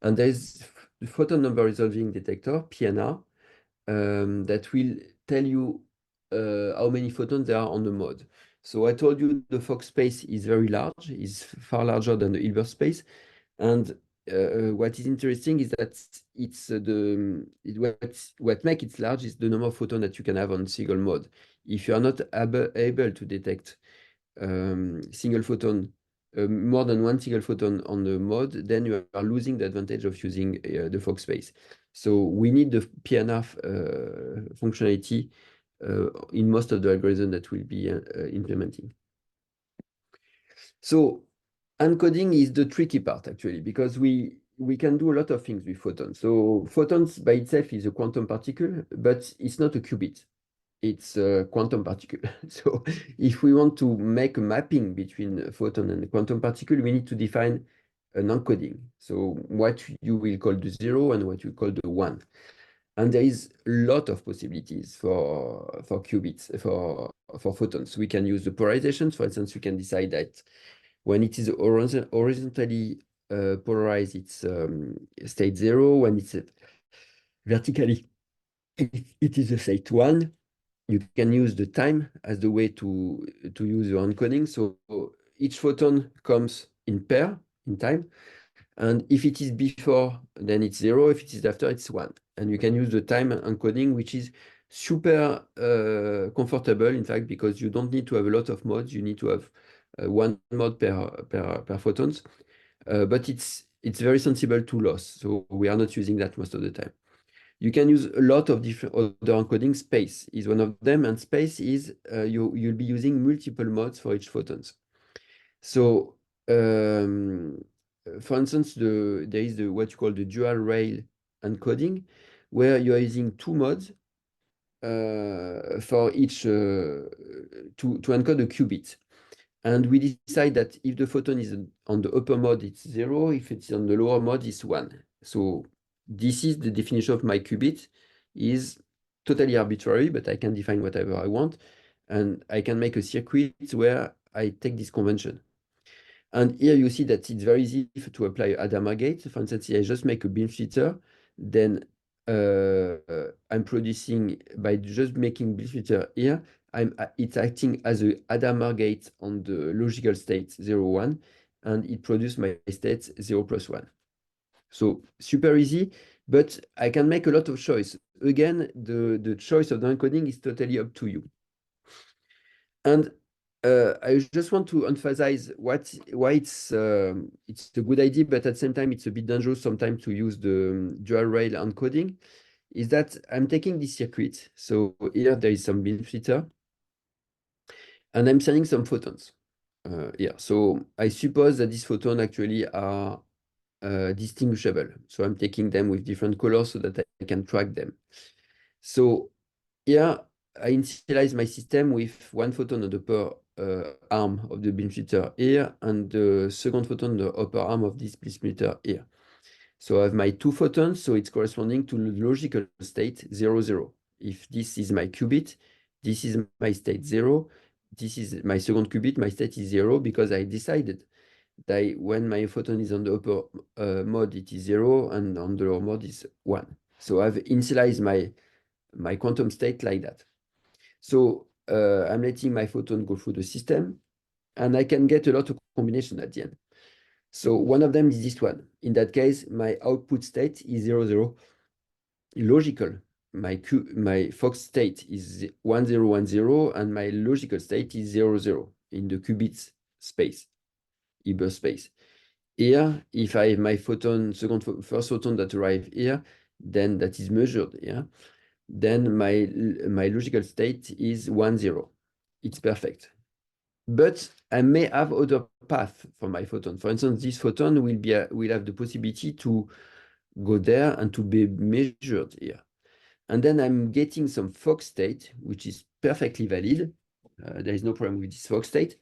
And there is photon number resolving detector, PNR, that will tell you how many photons there are on the mode. So I told you the Fock space is very large, is far larger than the Hilbert space. And what is interesting is that what makes it large is the number of photons that you can have on single mode. If you are not able to detect single photon, more than one single photon on the mode, then you are losing the advantage of using the Fock space. So we need the PNR functionality in most of the algorithm that we'll be implementing. So encoding is the tricky part actually, because we can do a lot of things with photons. So photons by itself is a quantum particle, but it's not a qubit. It's a quantum particle. So if we want to make a mapping between a photon and a quantum particle, we need to define an encoding. So what you will call the 0 and what you call the 1. And there is a lot of possibilities for qubits, for photons. We can use the polarizations. For instance, we can decide that when it is horizontally polarized, it's state 0. When it's vertically, it is a state 1. You can use the time as the way to use your encoding. So each photon comes in pair in time. And if it is before, then it's 0. If it is after, it's 1. and you can use the time encoding, which is super comfortable, in fact, because you don't need to have a lot of modes. You need to have one mode per photons, but it's very sensible to loss, so we are not using that most of the time. You can use a lot of different other encoding. Space is one of them, and space is you'll be using multiple modes for each photons. So, for instance, there is what you call the dual rail encoding, where you are using two modes for each to encode a qubit. And we decide that if the photon is on the upper mode, it's 0. If it's on the lower mode, it's 1. So this is the definition of my qubit. Is totally arbitrary, but I can define whatever I want. And I can make a circuit where I take this convention. And here you see that it's very easy to apply Hadamard gate. For instance, I just make a beam splitter, then I'm producing, by just making beam splitter here, it's acting as a Hadamard gate on the logical state 0, 1, and it produces my states 0 plus 1. So super easy, but I can make a lot of choice. Again, the choice of the encoding is totally up to you. And I just want to emphasize why it's a good idea, but at the same time it's a bit dangerous sometimes to use the dual rail encoding. Is that I'm taking this circuit. So here there is some beam splitter, and I'm sending some photons here. So I suppose that these photons actually are distinguishable. So I'm taking them with different colors so that I can track them. So here I initialize my system with one photon on the upper arm of the beam splitter here, and the second photon on the upper arm of this beam splitter here. So I have my two photons, so it's corresponding to the logical state 0, 0. If this is my qubit, this is my state 0. This is my second qubit, my state is 0, because I decided that when my photon is on the upper mode, it is 0, and on the lower mode is 1. So I've initialized my quantum state like that. So I'm letting my photon go through the system, and I can get a lot of combination at the end. So one of them is this one. In that case, my output state is 0, 0. Logical. My Fock state is 1, 0, 1, 0, and my logical state is 0, 0 in the qubits space, Hilbert space. Here, if I have my photon, first photon that arrive here, then that is measured here, then my logical state is 1, 0. It's perfect. But I may have other paths for my photon. For instance, this photon will have the possibility to go there and to be measured here. And then I'm getting some Fock state, which is perfectly valid. There is no problem with this Fock state,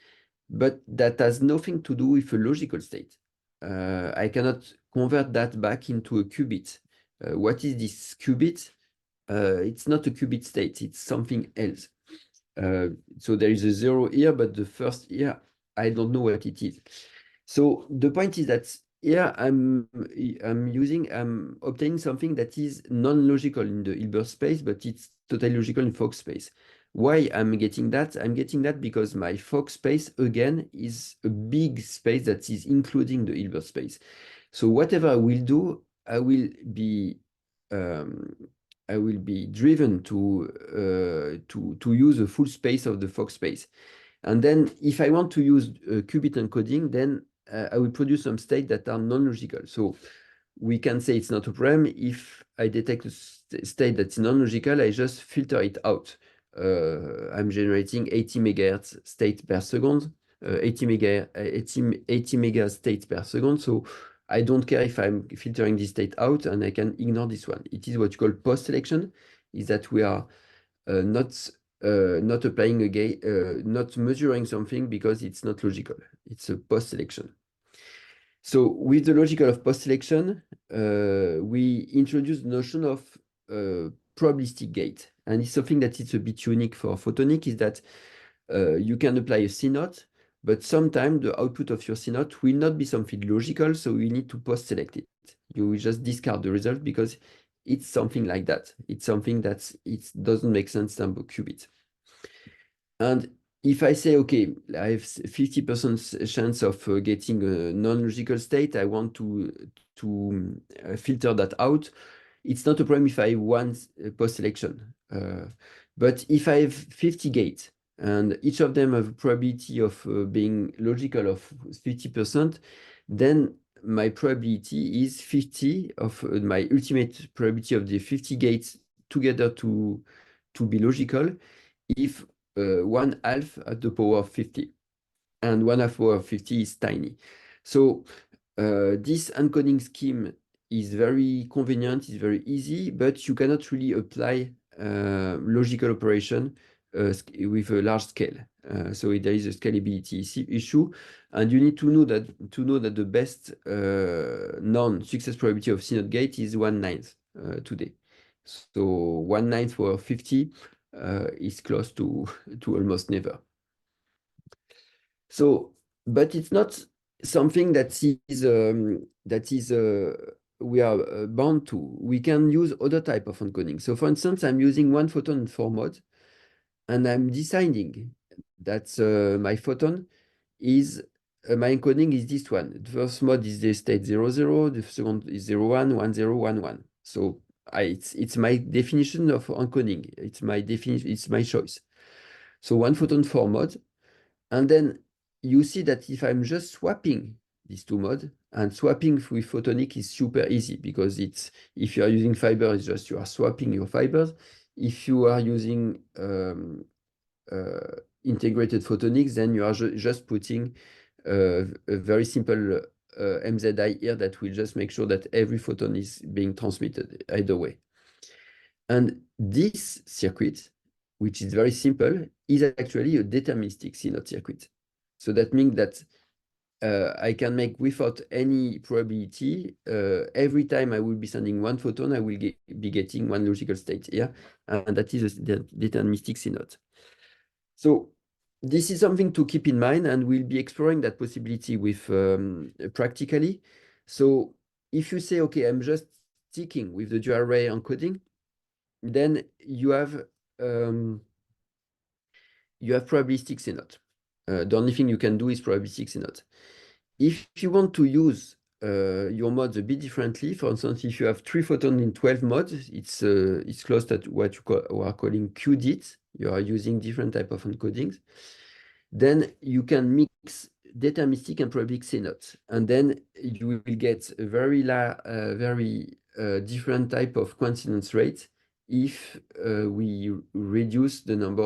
but that has nothing to do with a logical state. I cannot convert that back into a qubit. What is this qubit? It's not a qubit state, it's something else. So there is a 0 here, but the first here, I don't know what it is. So the point is that here I'm obtaining something that is non-logical in the Hilbert space, but it's totally logical in Fock space. Why I'm getting that? I'm getting that because my Fock space, again, is a big space that is including the Hilbert space. So whatever I will do, I will be driven to use the full space of the Fock space. And then if I want to use qubit encoding, then I will produce some states that are non-logical. So we can say it's not a problem. If I detect a state that's non-logical, I just filter it out. I'm generating 80 megahertz state per second, 80 mega states per second. So I don't care if I'm filtering this state out, and I can ignore this one. It is what you call post-selection, is that we are not applying a gate, not measuring something because it's not logical. It's a post-selection. So with the logic of post-selection, we introduce the notion of probabilistic gate. And it's something that is a bit unique for photonic, is that you can apply a CNOT, but sometimes the output of your CNOT will not be something logical, so you need to post-select it. You will just discard the result because it's something like that. It's something that it doesn't make sense in terms of qubits. And if I say, okay, I have 50% chance of getting a non-logical state, I want to filter that out. it's not a problem if I have one post-selection. But if I have 50 gates, and each of them have a probability of being logical of 50%, then my probability is 50 of my ultimate probability of the 50 gates together to be logical if 1/2 at the power of 50. And 1/2 power of 50 is tiny. So this encoding scheme is very convenient, it's very easy, but you cannot really apply logical operation with a large scale. So there is a scalability issue, and you need to know that the best known success probability of CNOT gate is 1/9 today. So 1/9 for 50 is close to almost never. So, but it's not something that is we are bound to. We can use other type of encoding. So for instance, I'm using one photon in 4 modes, and I'm deciding that my photon is my encoding is this one. The first mode is the state 0, 0. The second is 0, 1, 1, 0, 1, 1. So it's my definition of encoding. It's my definition. It's my choice. So one photon 4 modes, and then you see that if I'm just swapping these 2 modes, and swapping with photonic is super easy because it's if you are using fiber, it's just you are swapping your fibers. If you are using integrated photonics, then you are just putting a very simple MZI here that will just make sure that every photon is being transmitted either way. And this circuit, which is very simple, is actually a deterministic CNOT circuit. So that means that I can make without any probability, every time I will be sending one photon, I will be getting one logical state here, and that is a deterministic CNOT. So this is something to keep in mind, and we'll be exploring that possibility with practically. So if you say, okay, I'm just sticking with the dual array encoding, then you have probabilistic CNOT. The only thing you can do is probabilistic CNOT. If you want to use your modes a bit differently, for instance, if you have 3 photons in 12 modes, it's close to what we are calling QDIT. You are using different type of encodings. Then you can mix deterministic and probabilistic CNOT, and then you will get a very different type of coincidence rate if we reduce the number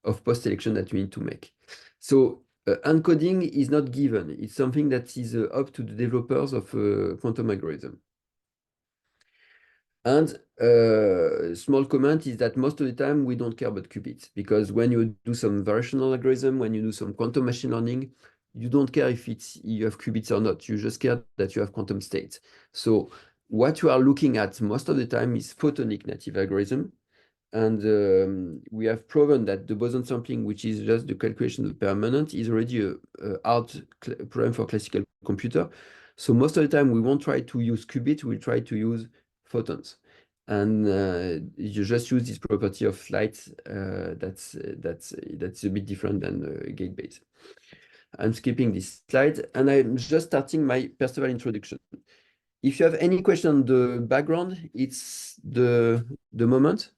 of post-selection that we need to make. So encoding is not given. It's something that is up to the developers of quantum algorithm. And small comment is that most of the time we don't care about qubits, because when you do some variational algorithm, when you do some quantum machine learning, you don't care if you have qubits or not. You just care that you have quantum states. So what you are looking at most of the time is photonic native algorithm. And we have proven that the boson sampling, which is just the calculation of permanent, is already a hard problem for classical computer. So most of the time we won't try to use qubits, we'll try to use photons. And you just use this property of light that's a bit different than gate base. I'm skipping this slide, and I'm just starting my Perceval introduction. If you have any question on the background, it's the moment.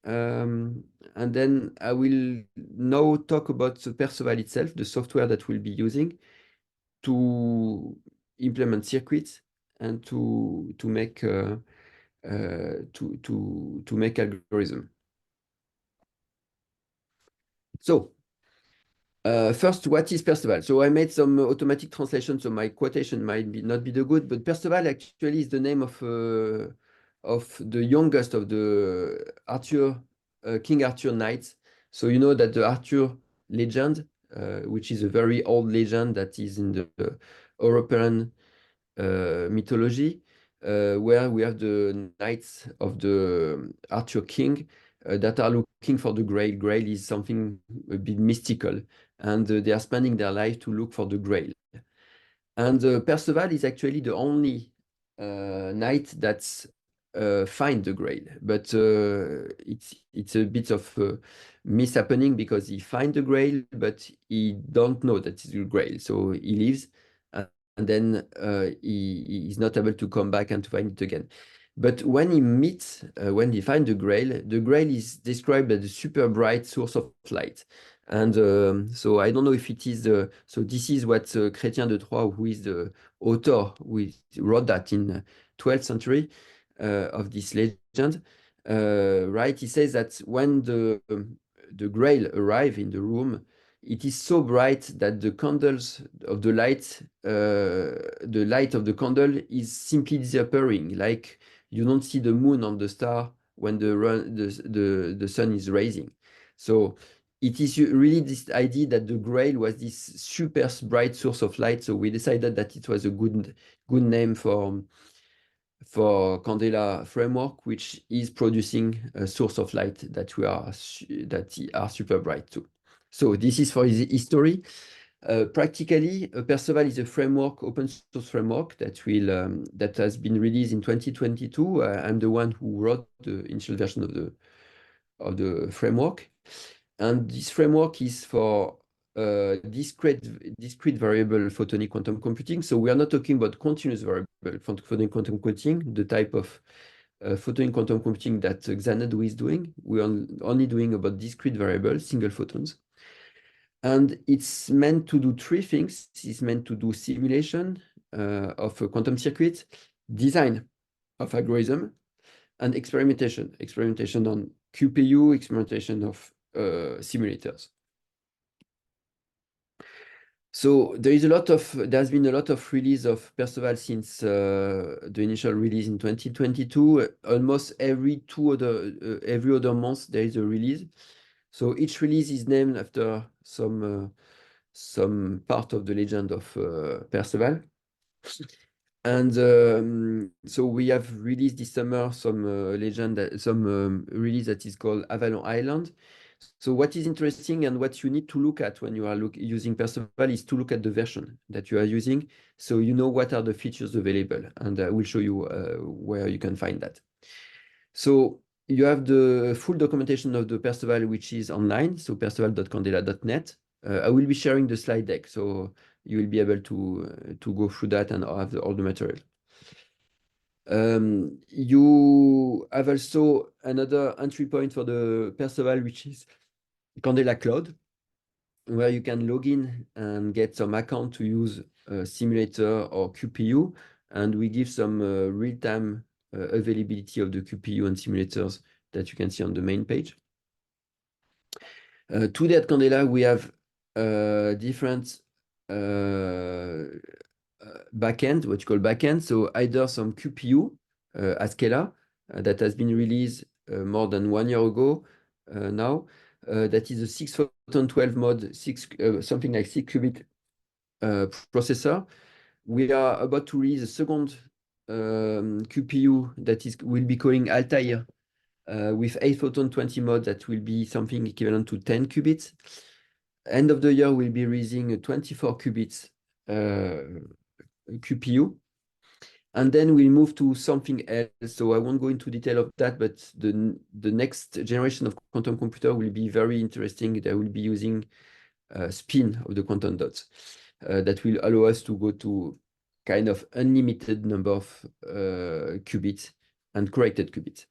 And then I will now talk about the Perceval itself, the software that we'll be using to implement circuits and to make make algorithm. So first, what is Perceval? So I made some automatic translation, so my quotation might not be the good, but Perceval actually is the name of the youngest of the King Arthur knights. So you know that the Arthur legend, which is a very old legend that is in the European mythology, where we have the knights of the Arthur king that are looking for the Grail. Grail is something a bit mystical, and they are spending their life to look for the Grail. And Perceval is actually the only knight that's find the Grail, but it's a bit of mishappening because he find the Grail, but he don't know that it's the Grail, so he leaves, and then he is not able to come back and to find it again. But when when he finds the Grail is described as a super bright source of light. And so I don't know if it is so this is what Chrétien de Troyes, who is the author, who wrote that in 12th century of this legend, right? He says that when the Grail arrive in the room, it is so bright that the candles of the light of the candle is simply disappearing, like you don't see the moon on the star when the sun is rising. So it is really this idea that the Grail was this super bright source of light. So we decided that it was a good name for Candela framework, which is producing a source of light that are super bright too. So this is for his history. Practically, Perceval is a framework, open source framework that has been released in 2022. I'm the one who wrote the initial version of the framework, and this framework is for discrete variable photonic quantum computing. So we are not talking about continuous variable photonic quantum computing, the type of photonic quantum computing that Xanadu is doing. We are only doing about discrete variables, single photons. And it's meant to do three things. It's meant to do simulation of a quantum circuit, design of algorithm, and experimentation. Experimentation on QPU, experimentation of simulators. So there's been a lot of release of Perceval since the initial release in 2022. Almost every other month there is a release. So each release is named after some part of the legend of Perceval. And so we have released this summer some release that is called Avalon Island. So what is interesting and what you need to look at when you are using Perceval is to look at the version that you are using, so you know what are the features available, and I will show you where you can find that. So you have the full documentation of the Perceval, which is online, so perceval.candela.net. I will be sharing the slide deck, so you will be able to go through that and have all the material. You have also another entry point for the Perceval, which is Candela Cloud, where you can log in and get some account to use a simulator or QPU, and we give some real-time availability of the QPU and simulators that you can see on the main page. Today at Candela, we have different backend, what you call backend. So either some QPU, Askela, that has been released more than 1 year ago now. That is a 6 photon 12 mod, something like 6 qubit processor. We are about to release a second QPU that will be calling Altair with 8 photon 20 mod, that will be something equivalent to 10 qubits. End of the year, we'll be releasing a 24 qubits QPU. And then we'll move to something else. So I won't go into detail of that, but the next generation of quantum computer will be very interesting. They will be using spin of the quantum dots that will allow us to go to kind of unlimited number of qubits and corrected qubits.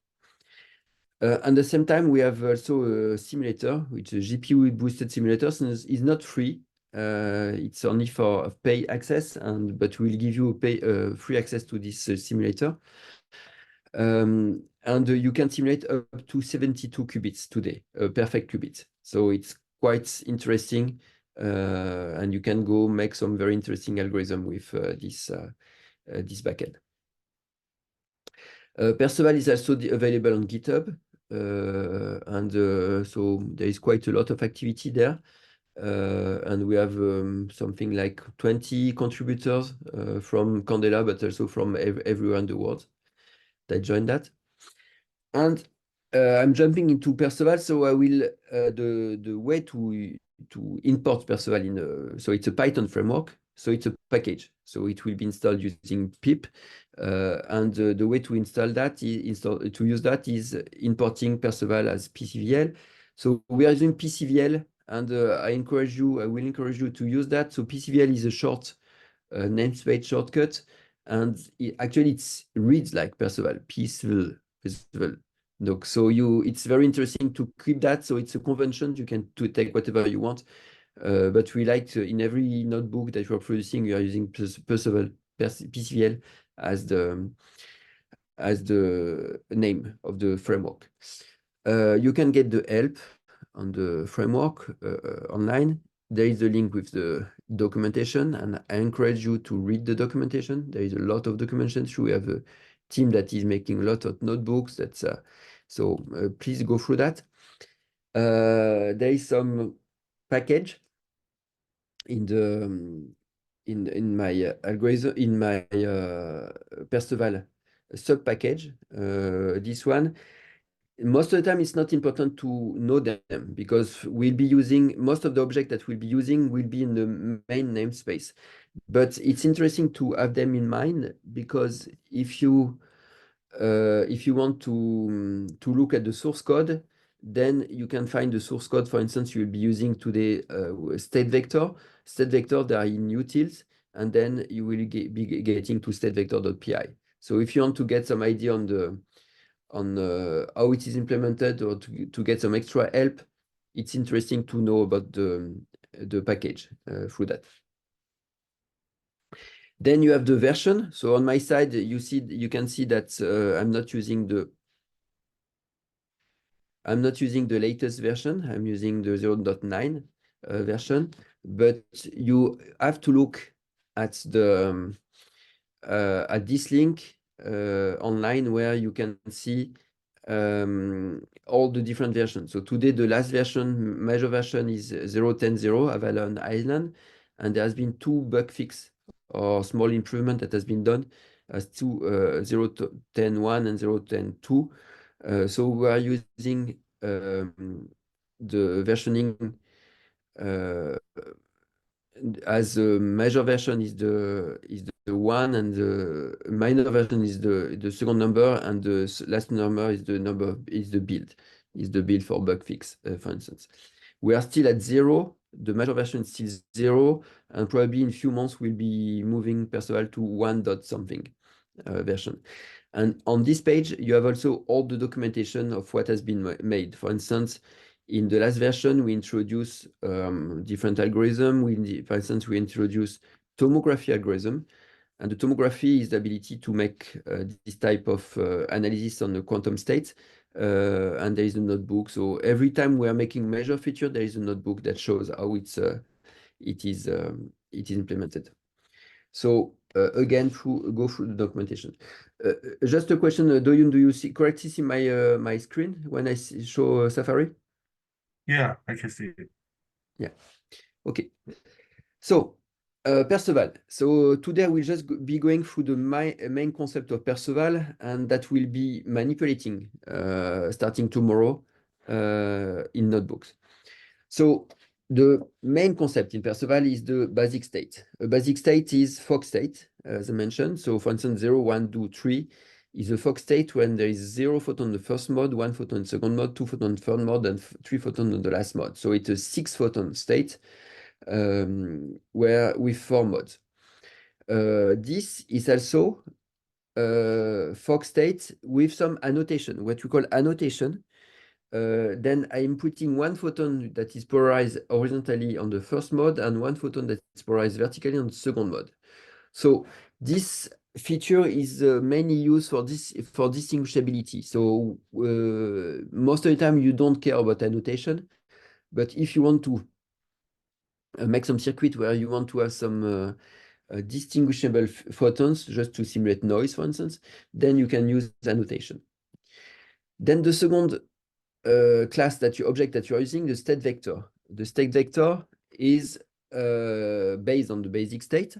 At the same time, we have also a simulator, which is a GPU boosted simulator. So it's not free. It's only for pay access, but we'll give you free access to this simulator. And you can simulate up to 72 qubits today, perfect qubits. So it's quite interesting, and you can go make some very interesting algorithm with this backend. Perceval is also available on GitHub, and so there is quite a lot of activity there. And we have something like 20 contributors from Candela, but also from everywhere in the world that joined that. And I'm jumping into Perceval, so I will the way to import Perceval so it's a Python framework, so it's a package, so it will be installed using pip, and the way to install that to use that is importing Perceval as PCVL. So we are using PCVL, and I will encourage you to use that. So PCVL is a short namespace shortcut and actually it reads like Perceval, peaceful, peaceful. So it's very interesting to keep that. So it's a convention. You can take whatever you want, but we like in every notebook that we're producing, we are using Perceval, PCVL as the name of the framework. You can get the help on the framework online. There is a link with the documentation, and I encourage you to read the documentation. There is a lot of documentation. We have a team that is making a lot of notebooks. So please go through that. There is some package in my algorithm, in my Perceval sub package. This one, most of the time it's not important to know them, because we'll be using most of the objects that we'll be using will be in the main namespace. But it's interesting to have them in mind, because if you want to look at the source code, then you can find the source code. For instance, you will be using today state vector. State vector, they are in utils, and then you will be getting to statevector.py. So if you want to get some idea on how it is implemented, or to get some extra help, it's interesting to know about the package through that. Then you have the version. So on my side, you can see that I'm not using the latest version. I'm using the 0.9 version, but you have to look at this link online, where you can see all the different versions. So today, the last version, major version, is 0.10.0 Avalon Island, and there has been 2 bug fix or small improvement that has been done as to 0.10.1 and 0.10.2. So we are using the versioning as a major version is the 1, and the minor version is the second number, and the last number is the build for bug fix, for instance. We are still at 0. The major version is still 0, and probably in a few months we'll be moving Perceval to 1 dot something version. And on this page, you have also all the documentation of what has been made. For instance, in the last version, we introduce different algorithm. For instance, we introduce tomography algorithm, and the tomography is the ability to make this type of analysis on the quantum state. And there is a notebook. So every time we are making measure feature, there is a notebook that shows how it is implemented. So again, go through the documentation. Just a question, Doyun, do you correctly see my screen when I show Safari? Yeah, I can see it. Yeah. Okay. So Perceval. So today we'll just be going through the main concept of Perceval, and that will be manipulating starting tomorrow in notebooks. So the main concept in Perceval is the basic state. A basic state is Fock state, as I mentioned. So for instance, 0, 1, 2, 3 is a Fock state when there is 0 photon in the first mode, 1 photon in the second mode, 2 photon in the third mode, and 3 photon in the last mode. So it's a 6 photon state where with 4 modes. This is also Fock state with some annotation, what we call annotation. Then I'm putting 1 photon that is polarized horizontally on the first mode, and 1 photon that is polarized vertically on the second mode. So this feature is mainly used for distinguishability. So most of the time you don't care about annotation, but if you want to make some circuit where you want to have some distinguishable photons, just to simulate noise, for instance, then you can use annotation. Then the second object that you are using, the state vector. The state vector is based on the basic state,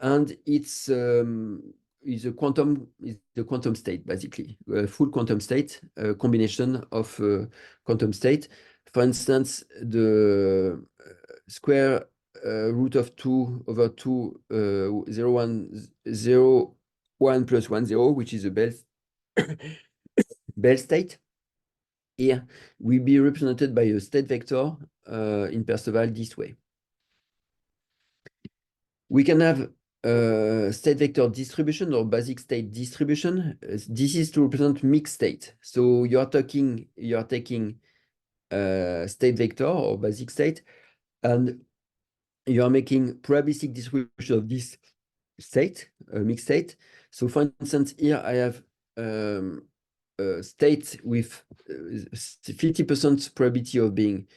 and it's the quantum state, basically a full quantum state, a combination of quantum state. For instance, the square root of 2 over 2 0 1 0 1 plus 1 0, which is a Bell state, here will be represented by a state vector in Perceval this way. We can have state vector distribution or basic state distribution. This is to represent mixed state. So you are taking state vector or basic state, and you are making probabilistic distribution of this state, mixed state. So for instance, here I have state with 50% probability of being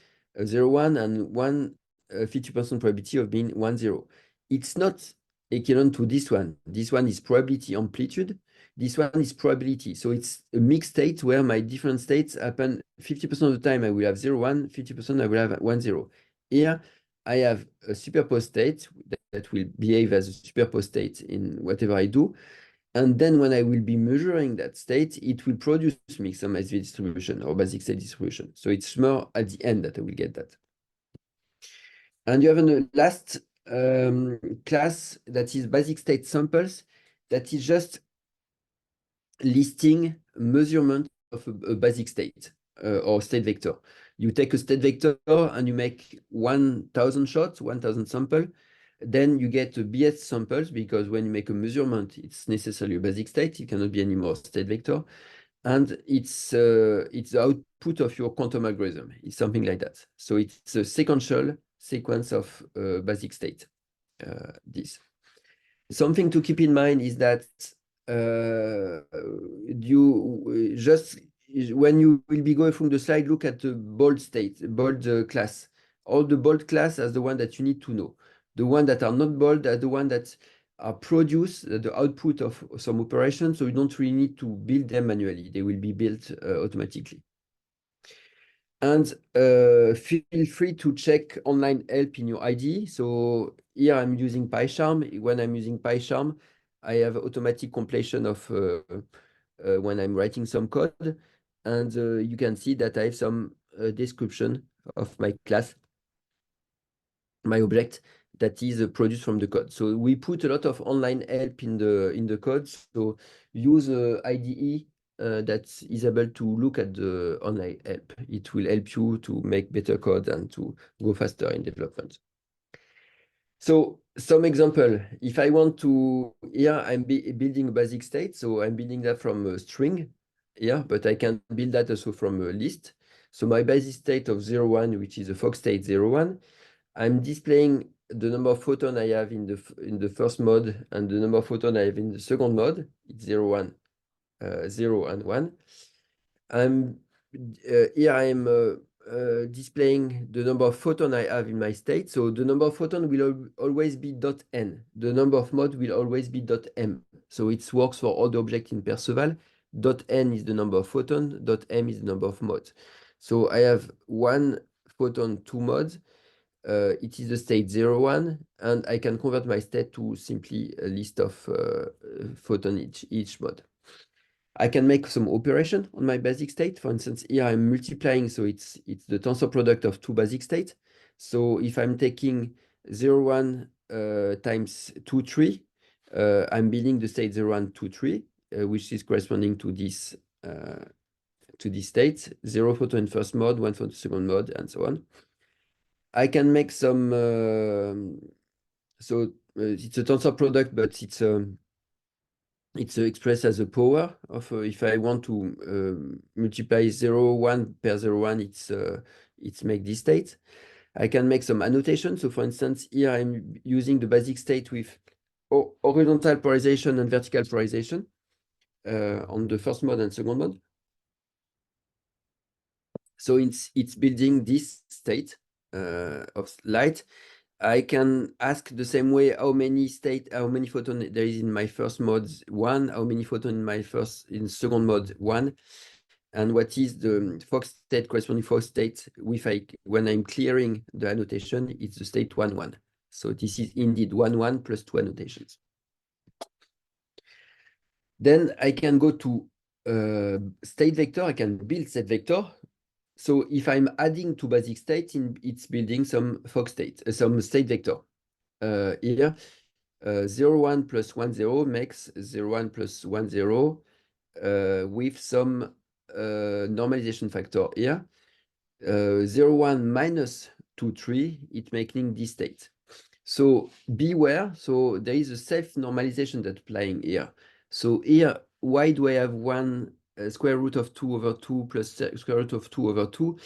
0, 1 and 50% probability of being 1, 0. It's not equivalent to this one. This one is probability amplitude. This one is probability. So it's a mixed state where my different states happen 50% of the time I will have 0, 1, 50% I will have 1, 0. Here I have a superposed state that will behave as a superposed state in whatever I do. And then when I will be measuring that state, it will produce me some SV distribution or basic state distribution. So it's more at the end that I will get that. And you have a last class that is basic state samples, that is just listing measurement of a basic state or state vector. You take a state vector and you make 1,000 shots, 1,000 sample. Then you get a BS samples, because when you make a measurement, it's necessarily a basic state. It cannot be any more state vector. And it's the output of your quantum algorithm. It's something like that. So it's a sequential sequence of basic state. This. Something to keep in mind is that you just, when you will be going through the slide, look at the bold state, bold class. All the bold class as the one that you need to know. The one that are not bold are the one that are produce the output of some operation, so you don't really need to build them manually. They will be built automatically. And feel free to check online help in your IDE. So here I'm using PyCharm. When I'm using PyCharm, I have automatic completion of when I'm writing some code. And you can see that I have some description of my class, my object, that is produced from the code. So we put a lot of online help in the code. So use IDE that is able to look at the online help. It will help you to make better code and to go faster in development. So some example, if I want to, here I'm building a basic state. So I'm building that from a string here, but I can build that also from a list. So my basic state of 0, 1, which is a Fock state 0, 1, I'm displaying the number of photons I have in the first mode and the number of photons I have in the second mode. It's 0, 1, 0 and 1. Here I'm displaying the number of photons I have in my state. So the number of photons will always be .n. The number of modes will always be .m. So it works for all the objects in Perceval. .n is the number of photons, .m is the number of modes. So I have 1 photon, 2 modes. It is the state 0, 1, and I can convert my state to simply a list of photons each mode. I can make some operation on my basic state. For instance, here I'm multiplying, so it's the tensor product of 2 basic states. So if I'm taking 0, 1 times 2, 3, I'm building the state 0, 1, 2, 3, which is corresponding to this state. 0 photon in first mode, 1 photon in second mode, and so on. I can make some, so it's a tensor product, but it's expressed as a power of, if I want to multiply 0, 1 per 0, 1, it's make this state. I can make some annotation. So for instance, here I'm using the basic state with horizontal polarization and vertical polarization on the first mode and second mode. So it's building this state of light. I can ask the same way how many photons there is in my first mode 1, how many photons in second mode 1, and what is the Fock state corresponding Fock state when I'm clearing the annotation, it's the state 1, 1. So this is indeed 1, 1 plus 2 annotations. Then I can go to state vector. I can build state vector. So if I'm adding to basic state, it's building some Fock state, some state vector. Here, 0, 1 plus 1, 0 makes 0, 1 plus 1, 0 with some normalization factor here. 0, 1 minus 2, 3, it's making this state. So beware, so there is a self-normalization that's applying here. So here, why do I have one square root of 2 over 2 plus square root of 2 over 2?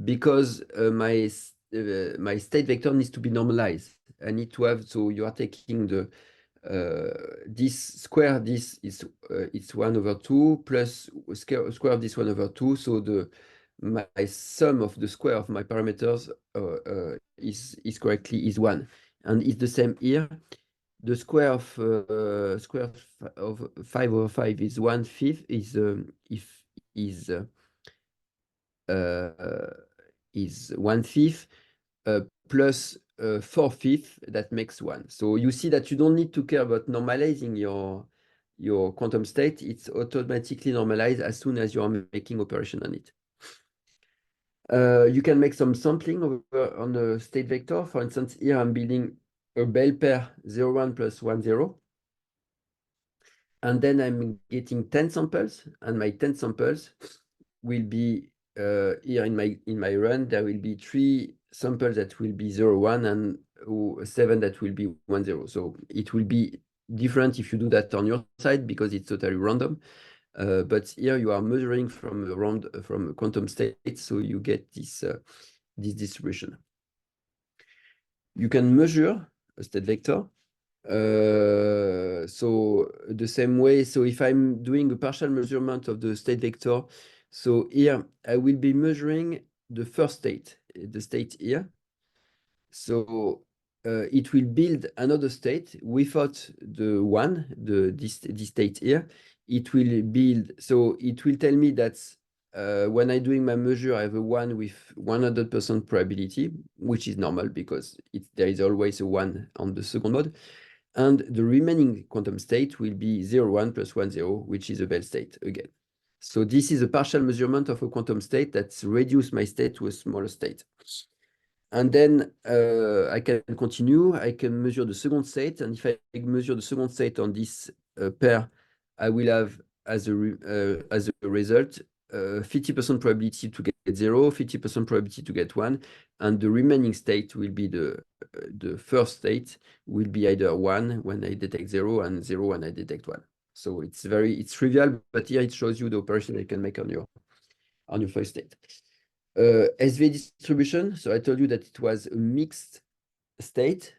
Because my state vector needs to be normalized. I need to have, so you are taking the this square, this is it's 1 over 2 plus square of this 1 over 2. So my sum of the square of my parameters is correctly is 1. And it's the same here. The square of 5 over 5 is 1/5 is 1/5 plus 4/5, that makes 1. So you see that you don't need to care about normalizing your quantum state. It's automatically normalized as soon as you are making operation on it. You can make some sampling on the state vector. For instance, here I'm building a Bell pair 0, 1 plus 1, 0. And then I'm getting 10 samples, and my 10 samples will be here in my run. There will be 3 samples that will be 0, 1 and 7 that will be 1, 0. So it will be different if you do that on your side because it's totally random. But here you are measuring from a quantum state, so you get this distribution. You can measure a state vector. So the same way, so if I'm doing a partial measurement of the state vector, so here I will be measuring the first state, the state here. So it will build another state without the one, this state here. It will build, so it will tell me that when I'm doing my measure, I have a 1 with 100% probability, which is normal because there is always a 1 on the second mode. And the remaining quantum state will be 0, 1 plus 1, 0, which is a Bell state again. So this is a partial measurement of a quantum state that's reduced my state to a smaller state. And then I can continue. I can measure the second state. And if I measure the second state on this pair, I will have as a result 50% probability to get 0, 50% probability to get 1. And the remaining state will be the first state will be either 1 when I detect 0 and 0 when I detect 1. So it's trivial, but here it shows you the operation you can make on your first state. SV distribution. So I told you that it was a mixed state.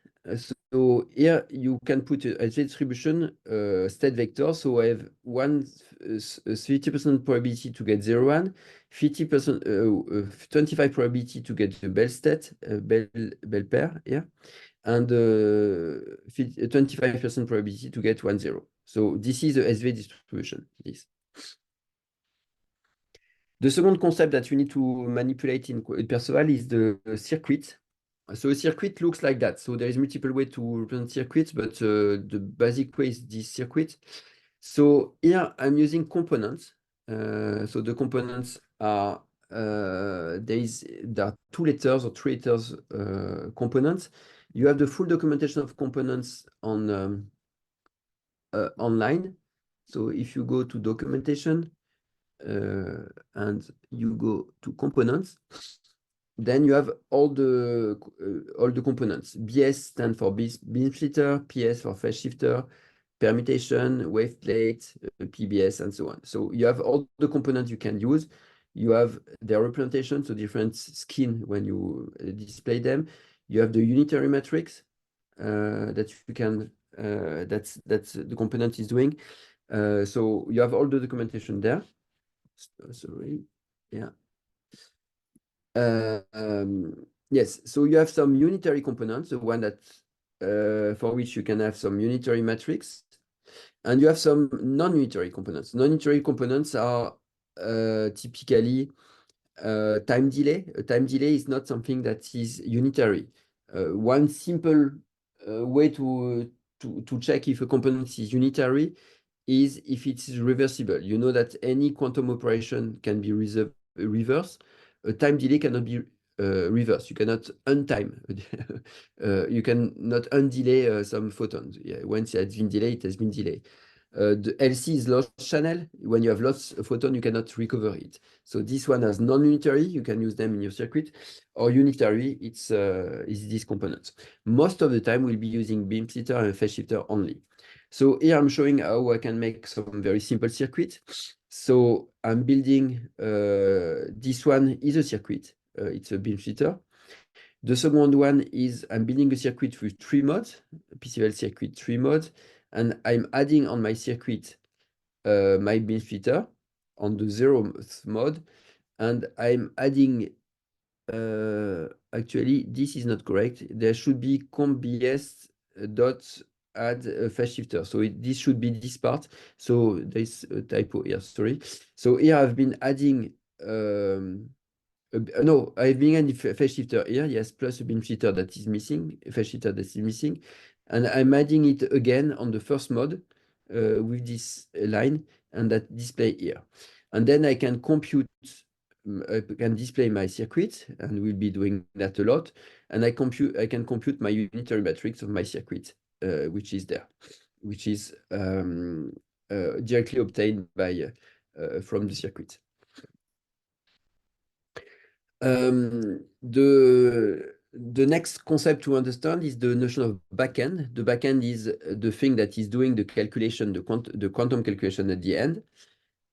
So here you can put a SV distribution state vector. So I have 50% probability to get 0, 1, 50%, 25 probability to get the Bell state, Bell pair here, and 25% probability to get 1, 0. So this is the SV distribution. The second concept that you need to manipulate in Perceval is the circuit. So a circuit looks like that. So there is multiple ways to represent circuits, but the basic way is this circuit. So here I'm using components. So the components are there are 2 letters or 3 letters components. You have the full documentation of components on online. So if you go to documentation, and you go to components, then you have all the components. BS stands for beam splitter, PS for phase shifter, permutation, wave plate, PBS, and so on. So you have all the components you can use. You have their representation, so different skin when you display them. You have the unitary matrix that you can that's the component is doing. So you have all the documentation there. Sorry. Yeah. Yes. So you have some unitary components, the one that for which you can have some unitary matrix, and you have some non-unitary components. Non-unitary components are typically time delay. A time delay is not something that is unitary. One simple way to check if a component is unitary is if it is reversible. You know that any quantum operation can be reversed. A time delay cannot be reversed. You cannot untime. You cannot undelay some photons. Yeah, once it has been delayed, it has been delayed. The LC is lost channel. When you have lost a photon, you cannot recover it. So this one has non-unitary, you can use them in your circuit, or unitary, it's these components. Most of the time, we'll be using beam splitter and phase shifter only. So here I'm showing how I can make some very simple circuit. So I'm building, this one is a circuit, it's a beam splitter. The second one is I'm building a circuit with 3 modes, PCL circuit 3 modes, and I'm adding on my circuit my beam splitter on the 0th mode, and I'm adding, actually this is not correct. There should be comp BS dot add a phase shifter. So this should be this part. So there's a typo here, sorry. So here I've been adding no, I've been adding phase shifter here, yes, plus a beam shifter that is missing, a phase shifter that is missing. And I'm adding it again on the first mode with this line and that display here. And then I can compute, I can display my circuit, and we'll be doing that a lot. And I can compute my unitary matrix of my circuit, which is there, which is directly obtained by from the circuit. The next concept to understand is the notion of backend. The backend is the thing that is doing the calculation, the quantum calculation at the end,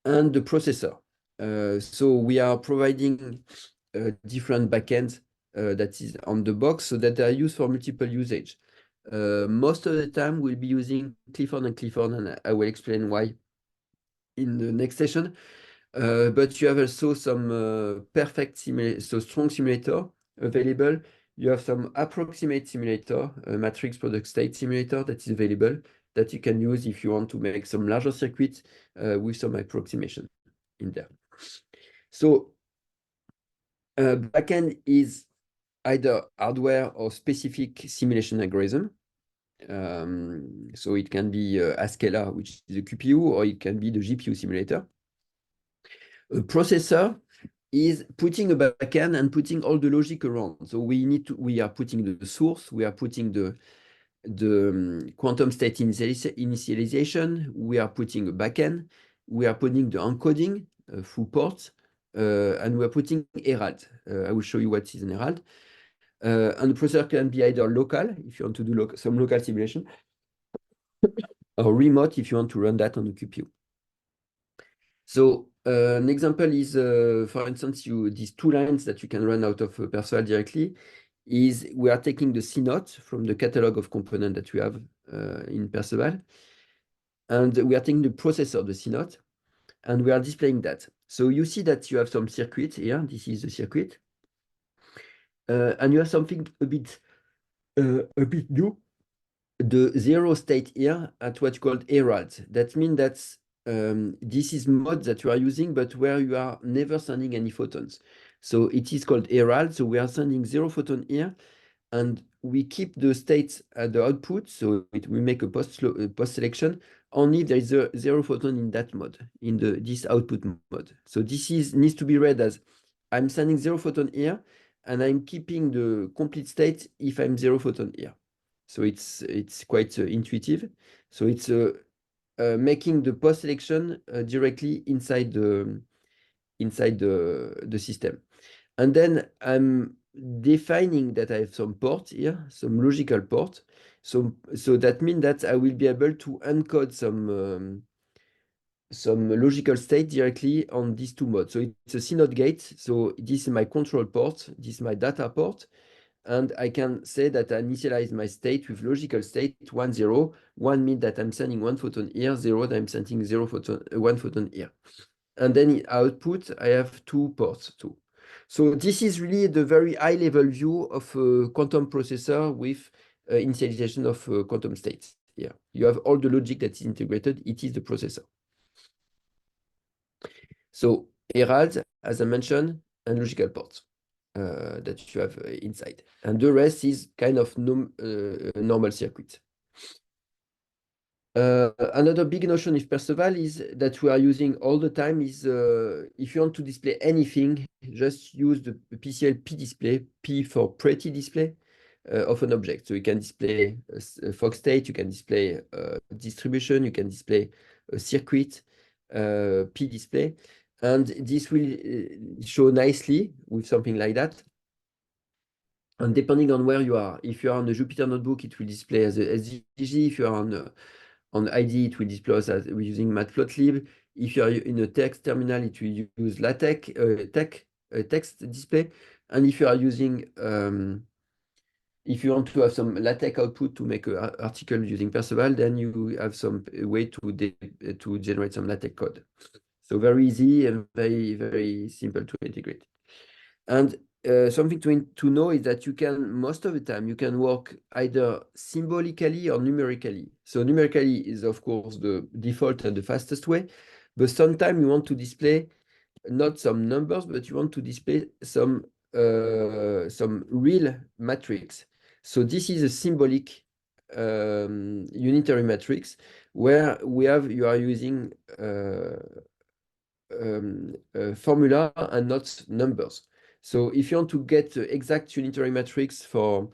and the processor. So we are providing different backends that is on the box so that they are used for multiple usage. Most of the time we'll be using Clifford and Clifford, and I will explain why in the next session. But you have also some perfect simulator, so strong simulator available. You have some approximate simulator, matrix product state simulator that is available that you can use if you want to make some larger circuits with some approximation in there. So backend is either hardware or specific simulation algorithm. So it can be Haskella, which is a QPU, or it can be the GPU simulator. A processor is putting a backend and putting all the logic around. So we are putting the source, we are putting the quantum state initialization, we are putting a backend, we are putting the encoding through ports, and we are putting Herald. I will show you what is an Herald. And the processor can be either local, if you want to do some local simulation, or remote if you want to run that on the QPU. So an example is, for instance, these 2 lines that you can run out of Perceval directly is we are taking the CNOT from the catalog of components that we have in Perceval, and we are taking the processor of the CNOT, and we are displaying that. So you see that you have some circuit here. This is the circuit, and you have something a bit new. The 0 state here at what's called Herald. That means that this is mode that you are using, but where you are never sending any photons. So it is called Herald. So we are sending 0 photon here, and we keep the states at the output. So we make a post selection only if there is a 0 photon in that mode, in this output mode. So this needs to be read as I'm sending 0 photon here, and I'm keeping the complete state if I'm 0 photon here. So it's quite intuitive. So it's making the post selection directly inside the system. And then I'm defining that I have some port here, some logical port. So that means that I will be able to encode some logical state directly on these 2 modes. So it's a CNOT gate. So this is my control port, this is my data port. And I can say that I initialize my state with logical state 1, 0. 1 means that I'm sending 1 photon here, 0 that I'm sending 1 photon here. And then in output, I have 2 ports too. So this is really the very high level view of a quantum processor with initialization of quantum states. Here, you have all the logic that is integrated. It is the processor. So Herald, as I mentioned, and logical ports that you have inside. And the rest is kind of normal circuit. Another big notion of Perceval is that we are using all the time is if you want to display anything, just use the PCL P display, P for pretty display. of an object. So you can display a fog state, you can display distribution, you can display a circuit, P display, and this will show nicely with something like that. And depending on where you are, if you are on a Jupyter notebook, it will display as a SVG. If you are on IDE, it will display as using Matplotlib. If you are in a text terminal, it will use LaTeX text display. And if you are using, if you want to have some LaTeX output to make an article using Perceval, then you have some way to generate some LaTeX code. So very easy and very, very simple to integrate. And something to know is that you can, most of the time, you can work either symbolically or numerically. So numerically is, of course, the default and the fastest way. But sometimes you want to display not some numbers, but you want to display some real matrix. So this is a symbolic unitary matrix where you are using formula and not numbers. So if you want to get the exact unitary matrix for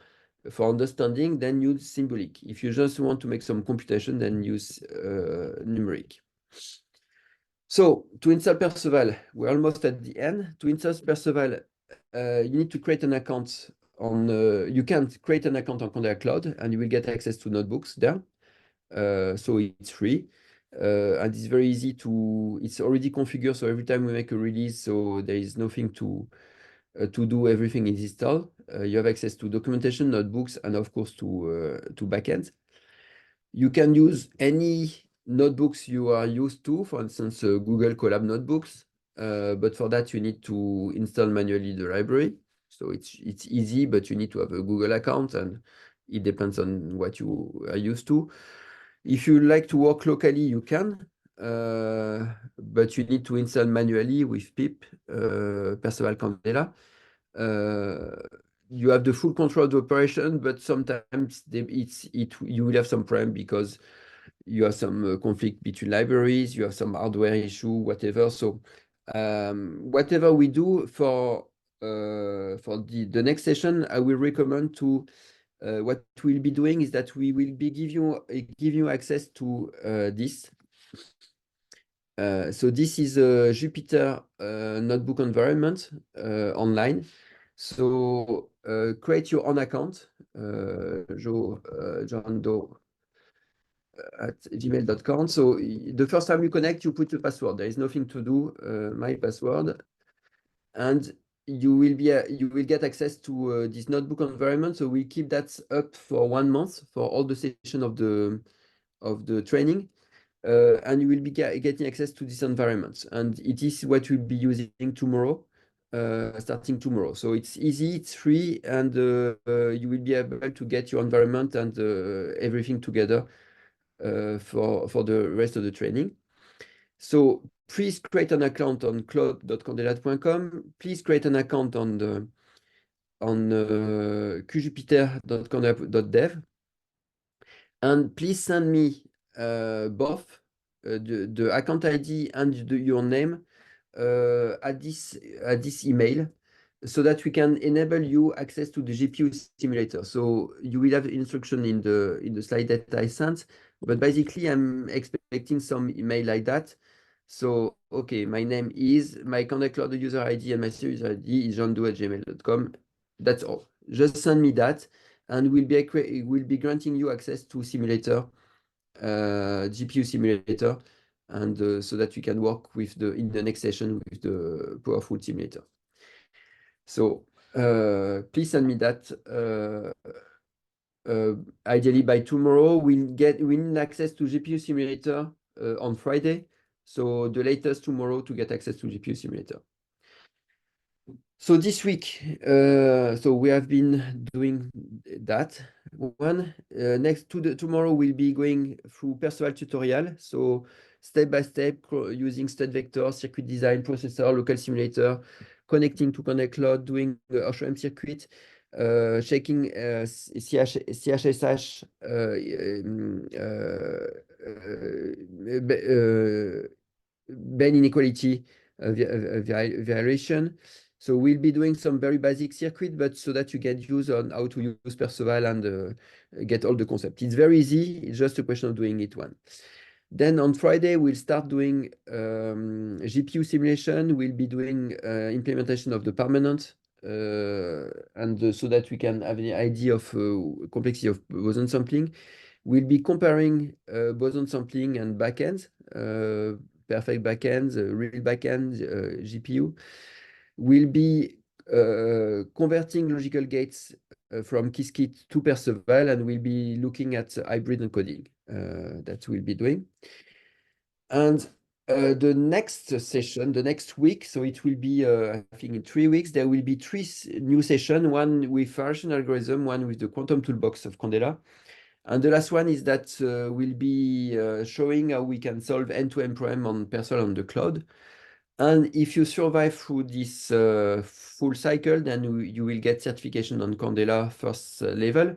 understanding, then use symbolic. If you just want to make some computation, then use numeric. So to install Perceval, we're almost at the end. To install Perceval, you need to create an account on, you can create an account on Conda Cloud and you will get access to notebooks there. So it's free. And it's very easy it's already configured. So every time we make a release, so there is nothing to do, everything is installed. You have access to documentation, notebooks, and of course to backends. You can use any notebooks you are used to, for instance, Google Colab notebooks. But for that, you need to install manually the library. So it's easy, but you need to have a Google account and it depends on what you are used to. If you like to work locally, you can, but you need to install manually with pip, Perceval Candela. You have the full control of the operation, but sometimes you will have some problem because you have some conflict between libraries, you have some hardware issue, whatever. So whatever we do for the next session, I will recommend to what we'll be doing is that we will be give you access to this. So this is a Jupyter notebook environment online. So create your own account, John Doe at gmail.com. So the first time you connect, you put the password. There is nothing to do, my password. And you will get access to this notebook environment. So we keep that up for 1 month for all the session of the training. And you will be getting access to this environment. And it is what we'll be using tomorrow, starting tomorrow. So it's easy, it's free, and you will be able to get your environment and everything together for the rest of the training. So please create an account on cloud.condelat.com. Please create an account on qjupyter.condelat.dev. And please send me both the account ID and your name at this email so that we can enable you access to the GPU simulator. So you will have instruction in the slide that I sent, but basically I'm expecting some email like that. So, okay, my name is, my Conda Cloud user ID and my series ID is johndoe@gmail.com. That's all. Just send me that and we'll be granting you access to simulator, GPU simulator, and so that you can work in the next session with the powerful simulator. So please send me that. Ideally by tomorrow, we need access to GPU simulator on Friday. So the latest tomorrow to get access to GPU simulator. So this week, so we have been doing that one. Tomorrow we'll be going through Perceval tutorial. So step by step using state vector, circuit design, processor, local simulator, connecting to Conda Cloud, doing the ORM circuit, checking CHSH, Bain inequality violation. So we'll be doing some very basic circuit, but so that you get used on how to use Perceval and get all the concept. It's very easy. It's just a question of doing it one. Then on Friday, we'll start doing GPU simulation. We'll be doing implementation of the permanent, so that we can have an idea of complexity of boson sampling. We'll be comparing boson sampling and backends, perfect backends, real backend, GPU. We'll be converting logical gates from Qiskit to Perceval, and we'll be looking at hybrid encoding that we'll be doing. And the next session, the next week, so it will be, I think in 3 weeks, there will be 3 new sessions, one with variation algorithm, one with the quantum toolbox of Candela. And the last one is that we'll be showing how we can solve end-to-end problem on Perceval on the cloud. And if you survive through this full cycle, then you will get certification on Candela first level.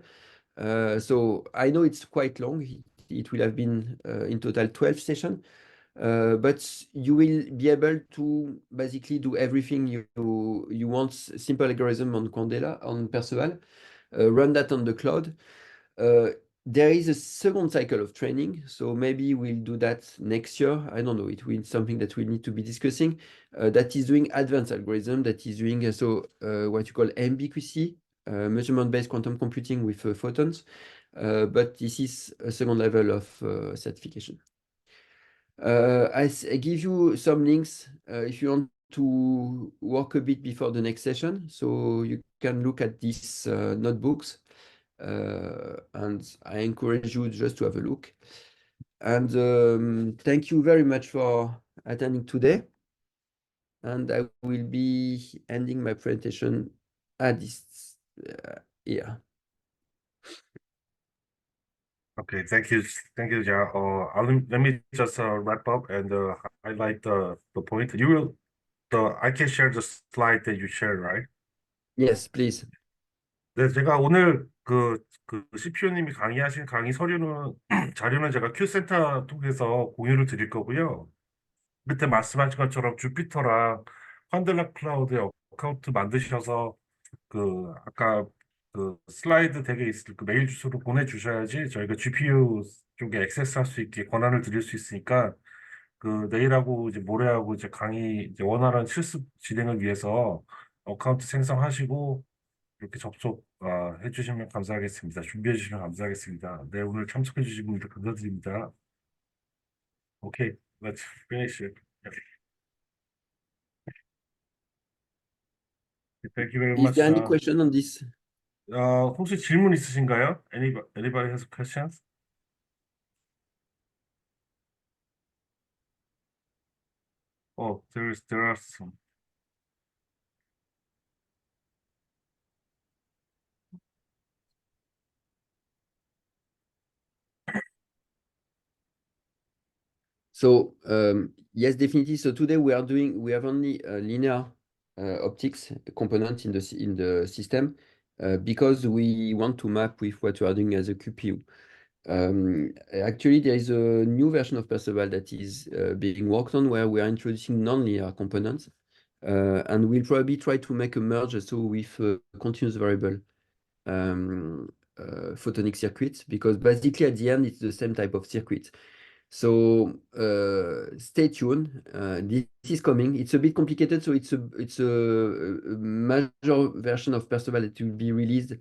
So I know it's quite long. It will have been in total 12 sessions. But you will be able to basically do everything you want, simple algorithm on Candela, on Perceval, run that on the cloud. There is a second cycle of training, so maybe we'll do that next year. I don't know, it will be something that we need to be discussing. That is doing advanced algorithm, that is doing what you call MBQC, measurement-based quantum computing with photons. But this is a second level of certification. I give you some links if you want to work a bit before the next session. So you can look at these notebooks. And I encourage you just to have a look. And thank you very much for attending today. And I will be ending my presentation at this here. Okay, thank you, Jia. Let me just wrap up and highlight the point. I can share the slide that you shared, right? Yes, please. 네, 제가 오늘 그 CPU님이 강의하신 강의 서류는 자료는 제가 큐센터 통해서 공유를 드릴 거고요. 밑에 말씀하신 것처럼 주피터랑 판들라 클라우드에 어카운트 만드셔서 아까 그 슬라이드 덱에 있을 그 메일 주소로 보내주셔야지 저희가 GPU 쪽에 액세스할 수 있게 권한을 드릴 수 있으니까 내일하고 이제 모레하고 이제 강의 이제 원활한 실습 진행을 위해서 어카운트 생성하시고 이렇게 해주시면 감사하겠습니다. 준비해 주시면 감사하겠습니다. 네, 오늘 참석해 주신 분들 감사드립니다. Okay, let's finish it. Thank you very Is much. there any question on this? 혹시 질문 있으신가요? Anybody has questions? Oh, there are some. So yes, definitely. So today we have only linear optics component in the system because we want to map with what we are doing as a QPU. Actually, there is a new version of Perceval that is being worked on where we are introducing non-linear components, and we'll probably try to make a merge also with continuous variable photonic circuits, because basically at the end it's the same type of circuit. So stay tuned. This is coming. It's a bit complicated, so it's a major version of Perceval that will be released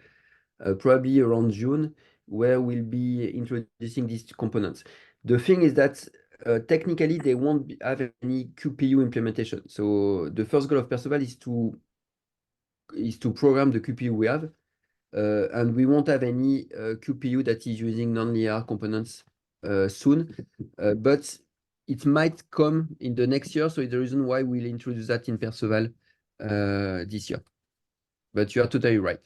probably around June, where we'll be introducing these components. The thing is that technically they won't have any QPU implementation. So the first goal of Perceval is to program the QPU we have, and we won't have any QPU that is using non-linear components soon, but it might come in the next year. So it's the reason why we'll introduce that in Perceval this year. But you are totally right.